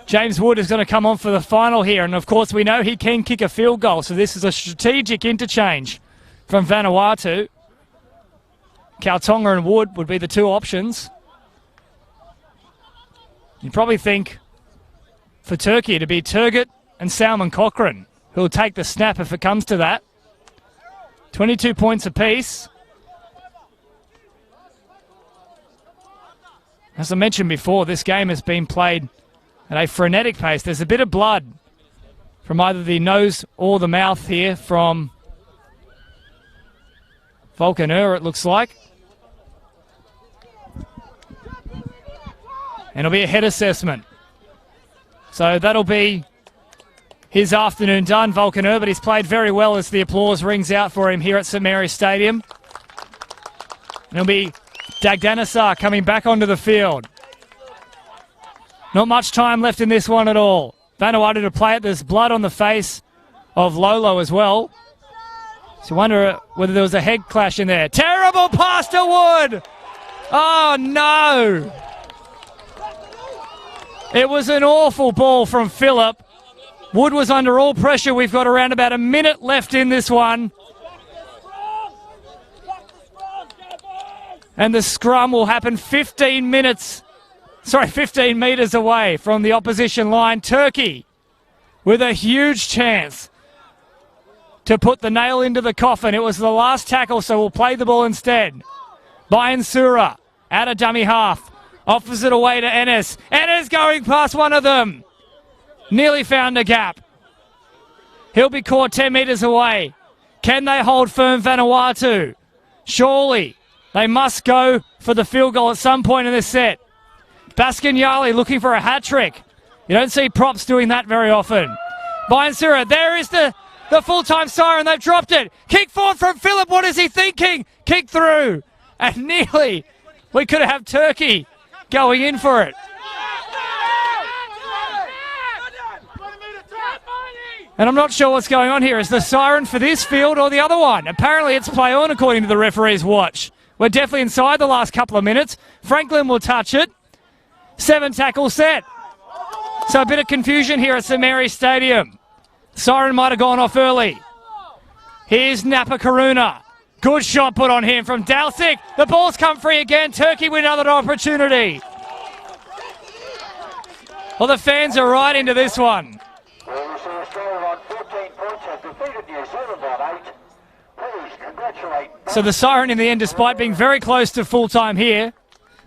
Speaker 1: James Wood is going to come on for the final here, and of course we know he can kick a field goal, so this is a strategic interchange from Vanuatu. Kautonga and Wood would be the two options. You'd probably think for Turkey to be Turgott and Salman Cochrane, who will take the snap if it comes to that. 22 points apiece. As I mentioned before, this game has been played at a frenetic pace. There's a bit of blood from either the nose or the mouth here from Vulcan-Ur, it looks like. And it'll be a head assessment. So that'll be his afternoon done, Vulcan-Ur, but he's played very well as the applause rings out for him here at St Mary's Stadium. And it'll be Dagdanasar coming back onto the field. Not much time left in this one at all. Vanuatu to play it. There's blood on the face of Lolo as well. So you wonder whether there was a head clash in there. Terrible pass to Wood! Oh, no! It was an awful ball from Phillip. Wood was under all pressure. We've got around about a minute left in this one. And the scrum will happen 15 metres away from the opposition line. Turkey with a huge chance to put the nail into the coffin. It was the last tackle, so we'll play the ball instead. Bayan Sura out of dummy half. Offers it away to Ennis. Ennis going past one of them. Nearly found a gap. He'll be caught 10 metres away. Can they hold firm, Vanuatu? Surely. They must go for the field goal at some point in this set. Baskinyali looking for a hat trick. You don't see props doing that very often. Bayan Sura, there is the full-time siren. They've dropped it. Kick forward from Phillip. What is he thinking? Kick through. And nearly we could have Turkey going in for it. And I'm not sure what's going on here. Is the siren for this field or the other one? Apparently it's play on according to the referee's watch. We're definitely inside the last couple of minutes. Franklin will touch it. 7 tackle set. So a bit of confusion here at St Mary's Stadium. Siren might have gone off early. Here's Napa Karuna. Good shot put on him from Dalsik. The ball's come free again. Turkey with another opportunity. Well, the fans are right into this one.
Speaker 2: Well, we see Australia on 14 points, has defeated New Zealand on 8. Please congratulate.
Speaker 1: So the siren in the end, despite being very close to full time here,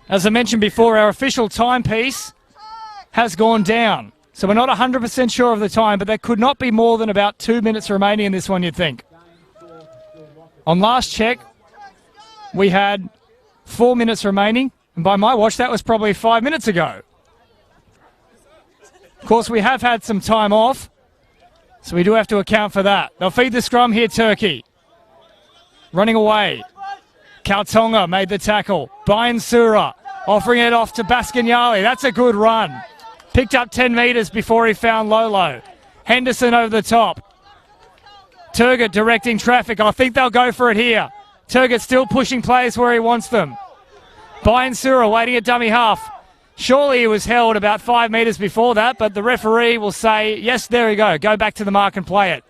Speaker 1: as I mentioned before, our official timepiece has gone down. So we're not 100% sure of the time, but there could not be more than about 2 minutes remaining in this one, you'd think. On last check, we had 4 minutes remaining, and by my watch, that was probably 5 minutes ago. Of course, we have had some time off, so we do have to account for that. They'll feed the scrum here, Turkey. Running away. Kautonga made the tackle. Bayan Sura offering it off to Baskinyali. That's a good run. Picked up 10 metres before he found Lolo. Henderson over the top. Turgott directing traffic. I think they'll go for it here. Turgott still pushing players where he wants them. Bayan Sura waiting at dummy half. Surely he was held about 5 metres before that, but the referee will say, yes, there we go. Go back to the mark and play it.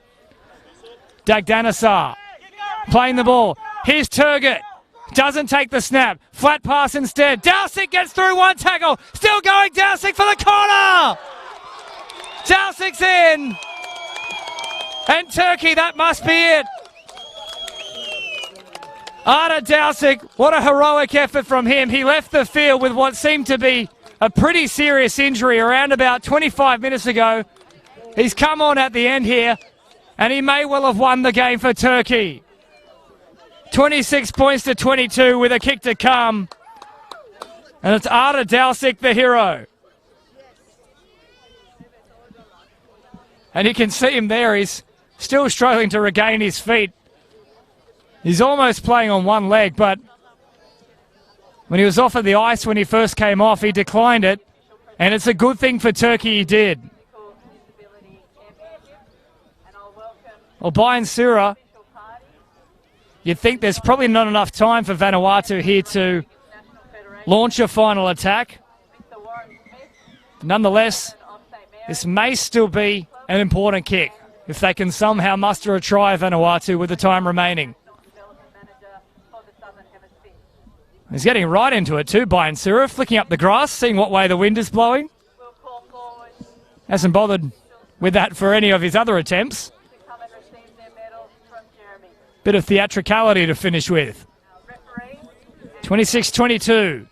Speaker 1: Dagdanasar playing the ball. Here's Turgott. Doesn't take the snap. Flat pass instead. Dalsik gets through one tackle. Still going. Dalsik for the corner. Dalsik's in. And Turkey, that must be it. Arda Dalsik, what a heroic effort from him. He left the field with what seemed to be a pretty serious injury around about 25 minutes ago. He's come on at the end here, and he may well have won the game for Turkey. 26 points to 22 with a kick to come. And it's Arda Dalsik, the hero. And you can see him there. He's still struggling to regain his feet. He's almost playing on one leg, but when he was offered the ice when he first came off, he declined it. And it's a good thing for Turkey he did.
Speaker 3: Physical Disability Championship. And I'll welcome
Speaker 1: Well, Bayern Sura,
Speaker 3: official party,
Speaker 1: you'd think there's probably not enough time for Vanuatu here to
Speaker 3: National Federation,
Speaker 1: launch a final attack.
Speaker 3: Mr. Warren Smith,
Speaker 1: Nonetheless,
Speaker 3: of St. Mary's,
Speaker 1: this may still be an important kick if they can somehow muster a try, Vanuatu, with the time remaining.
Speaker 3: Development Manager for the Southern Hemisphere.
Speaker 1: He's getting right into it too, Bayern Sura, flicking up the grass, seeing what way the wind is blowing.
Speaker 3: We'll call forward
Speaker 1: Hasn't bothered with that for any of his other attempts.
Speaker 3: to come and receive their medals from Jeremy.
Speaker 1: Bit of theatricality to finish with.
Speaker 3: Referee,
Speaker 1: 26-22.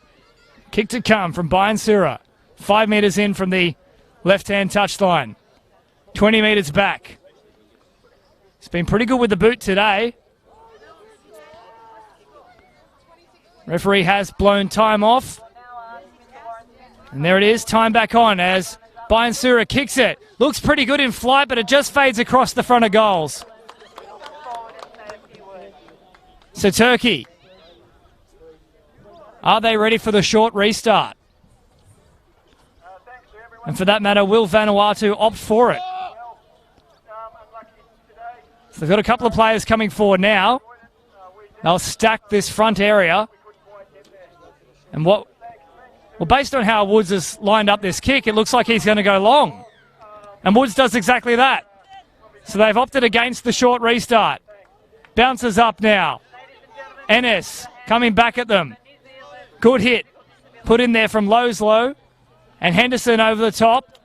Speaker 1: Kick to come from Bayern Sura. 5 metres in from the left-hand touchline. 20 metres back. He's been pretty good with the boot today. Referee has blown time off.
Speaker 3: now ask Mr. Warren Smith
Speaker 1: And there it is, time back on as Bayern Sura kicks it. Looks pretty good in flight, but it just fades across the front of goals.
Speaker 3: to come forward and say a few words.
Speaker 1: So Turkey, are they ready for the short restart? And for that matter, will Vanuatu opt for it? So they've got a couple of players coming forward now. They'll stack this front area. And well, based on how Woods has lined up this kick, it looks like he's going to go long. And Woods does exactly that. So they've opted against the short restart. Bounces up now. Ennis coming back at them. Good hit. Put in there from Low. And Henderson over the top.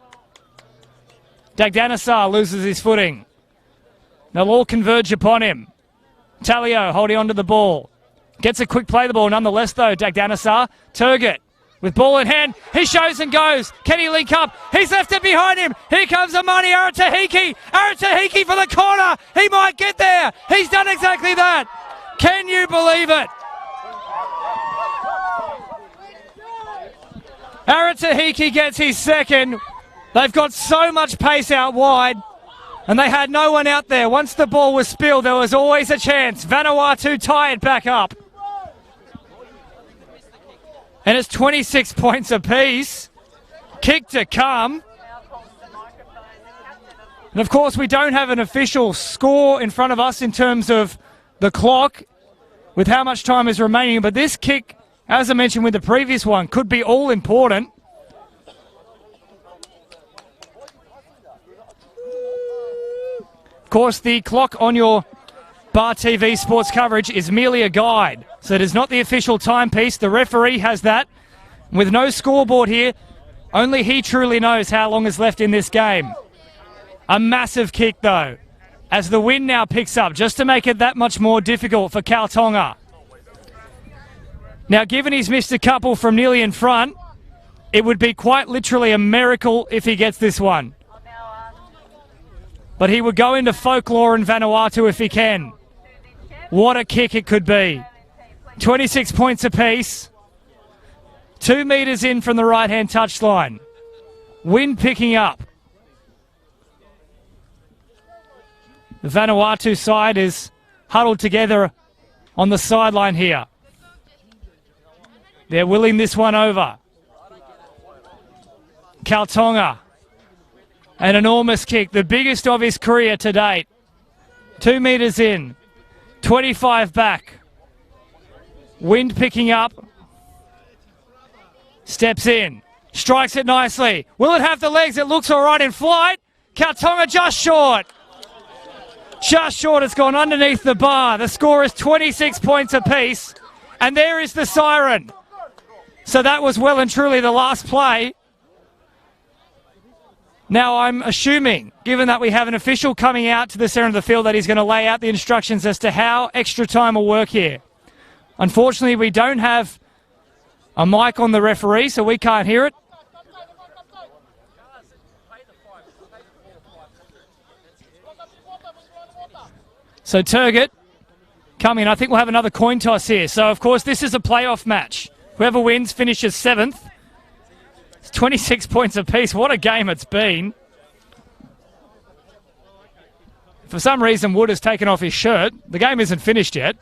Speaker 1: Dagdanasar loses his footing. They'll all converge upon him. Talio holding onto the ball. Gets a quick play the ball nonetheless though, Dagdanasar. Turgut with ball in hand. He shows and goes. Can he link up? He's left it behind him. Here comes Amani Aratahiki. Aratahiki for the corner. He might get there. He's done exactly that. Can you believe it? Aratahiki gets his second. They've got so much pace out wide, and they had no one out there. Once the ball was spilled, there was always a chance. Vanuatu tie it back up. And it's 26 points apiece. Kick to come. And of course, we don't have an official score in front of us in terms of the clock with how much time is remaining, but this kick, as I mentioned with the previous one, could be all important. Of course, the clock on your Bar TV sports coverage is merely a guide, so it is not the official timepiece. The referee has that. With no scoreboard here, only he truly knows how long is left in this game. A massive kick, though, as the wind now picks up, just to make it that much more difficult for Kautonga. Now, given he's missed a couple from nearly in front, it would be quite literally a miracle if he gets this one. But he would go into folklore in Vanuatu if he can. What a kick it could be. 26 points apiece. 2 metres in from the right-hand touchline. Wind picking up. The Vanuatu side is huddled together on the sideline here. They're willing this one over. Kautonga. An enormous kick, the biggest of his career to date. 2 metres in. 25 back. Wind picking up. Steps in. Strikes it nicely. Will it have the legs? It looks all right in flight. Kautonga just short. Just short. It's gone underneath the bar. The score is 26 points apiece. And there is the siren. So that was well and truly the last play. Now I'm assuming, given that we have an official coming out to the centre of the field, that he's going to lay out the instructions as to how extra time will work here. Unfortunately, we don't have a mic on the referee, so we can't hear it. So Turgut coming. I think we'll have another coin toss here. So, of course, this is a playoff match. Whoever wins finishes 7th. It's 26 points apiece. What a game it's been. For some reason, Wood has taken off his shirt. The game isn't finished yet.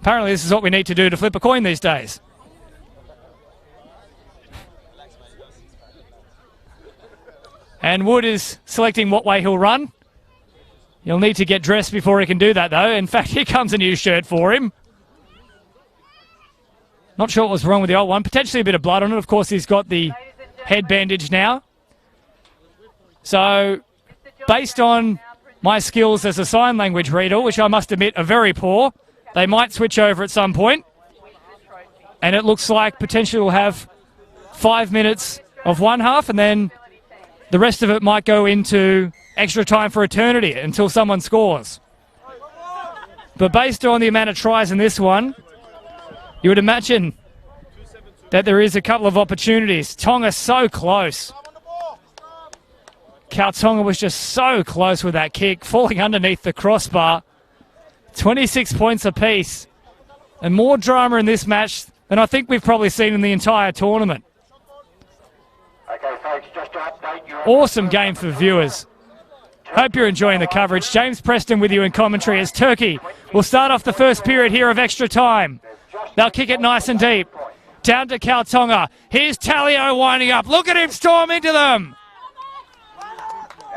Speaker 1: Apparently, this is what we need to do to flip a coin these days. And Wood is selecting what way he'll run. He'll need to get dressed before he can do that, though. In fact, here comes a new shirt for him. Not sure what was wrong with the old one. Potentially a bit of blood on it. Of course, he's got the head bandage now. So, based on my skills as a sign language reader, which I must admit are very poor, they might switch over at some point. And it looks like potentially we'll have 5 minutes of one half, and then the rest of it might go into extra time for eternity until someone scores. But based on the amount of tries in this one, you would imagine that there is a couple of opportunities. Tonga so close. Tonga was just so close with that kick, falling underneath the crossbar. 26 points apiece. And more drama in this match than I think we've probably seen in the entire tournament.
Speaker 2: Okay, folks, just to update you.
Speaker 1: Awesome game for viewers. Hope you're enjoying the coverage. James Preston with you in commentary as Turkey will start off the first period here of extra time. They'll kick it nice and deep. Down to Tonga. Here's Talio winding up. Look at him storm into them.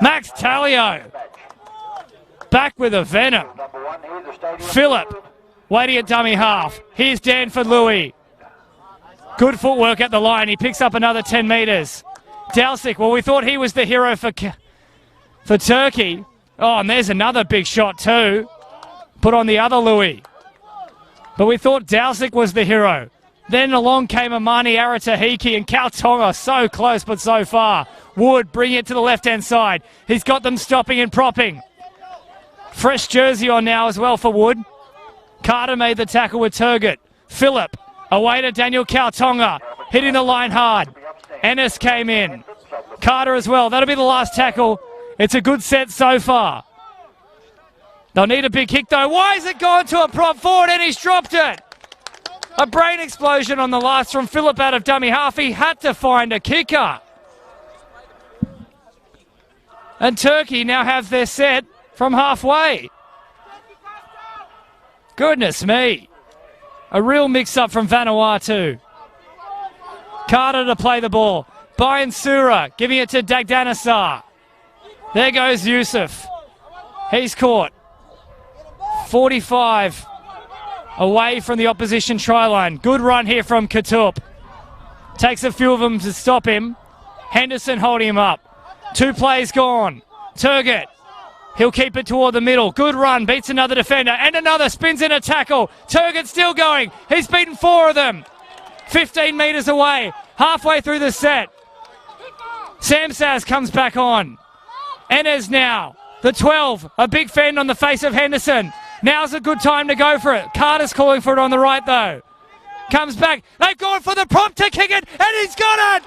Speaker 1: Max Talio. Back with a venom. Phillip waiting at dummy half. Here's Danford Louis. Good footwork at the line. He picks up another 10 metres. Dalsic, well, we thought he was the hero for Turkey. Oh, and there's another big shot too. Put on the other Louis. But we thought Dalsic was the hero. Then along came Amani Aratahiki and Tonga, so close but so far. Wood bring it to the left-hand side. He's got them stopping and propping. Fresh jersey on now as well for Wood. Carter made the tackle with Turgott. Phillip away to Daniel Tonga, hitting the line hard. Ennis came in. Carter as well. That'll be the last tackle. It's a good set so far. They'll need a big kick though. Why is it gone to a prop forward and he's dropped it? A brain explosion on the last from Phillip out of dummy half. He had to find a kicker. And Turkey now have their set from halfway. Goodness me. A real mix-up from Vanuatu. Carter to play the ball. Bayan Sura giving it to Dagdanasar. There goes Yusuf. He's caught. 45 away from the opposition try line. Good run here from Katup. Takes a few of them to stop him. Henderson holding him up. 2 plays gone. Turgott. He'll keep it toward the middle. Good run. Beats another defender. And another. Spins in a tackle. Turgott still going. He's beaten 4 of them. 15 metres away. Halfway through the set. Samsaz comes back on. Enes now. The 12. A big fend on the face of Henderson. Now's a good time to go for it. Carter's calling for it on the right though. Comes back. They've gone for the prop to kick it. And he's got it.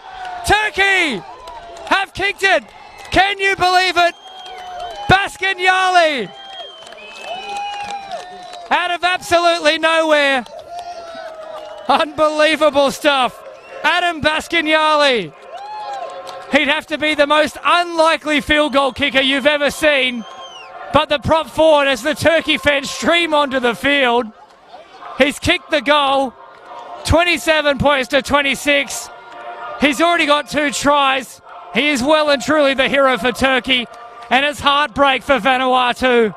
Speaker 1: Turkey have kicked it. Can you believe it? Baskin Yali. Out of absolutely nowhere. Unbelievable stuff. Adam Baskinyali. He'd have to be the most unlikely field goal kicker you've ever seen. But the prop forward as the Turkey fans stream onto the field. He's kicked the goal. 27 points to 26. He's already got 2 tries. He is well and truly the hero for Turkey. And it's heartbreak for Vanuatu.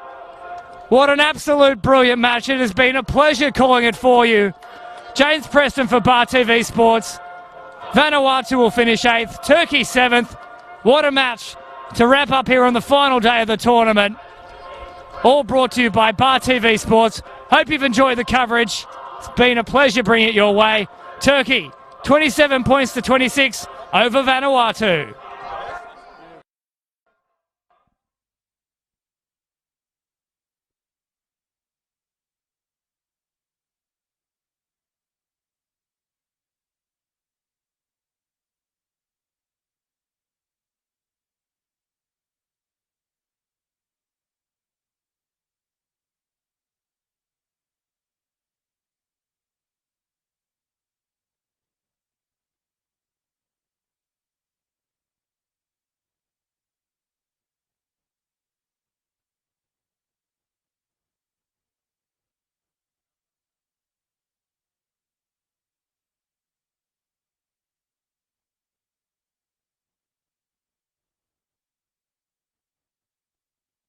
Speaker 1: What an absolute brilliant match. It has been a pleasure calling it for you. James Preston for Bar TV Sports. Vanuatu will finish 8th, Turkey 7th. What a match to wrap up here on the final day of the tournament. All brought to you by Bar TV Sports. Hope you've enjoyed the coverage. It's been a pleasure bringing it your way. Turkey, 27 points to 26 over Vanuatu.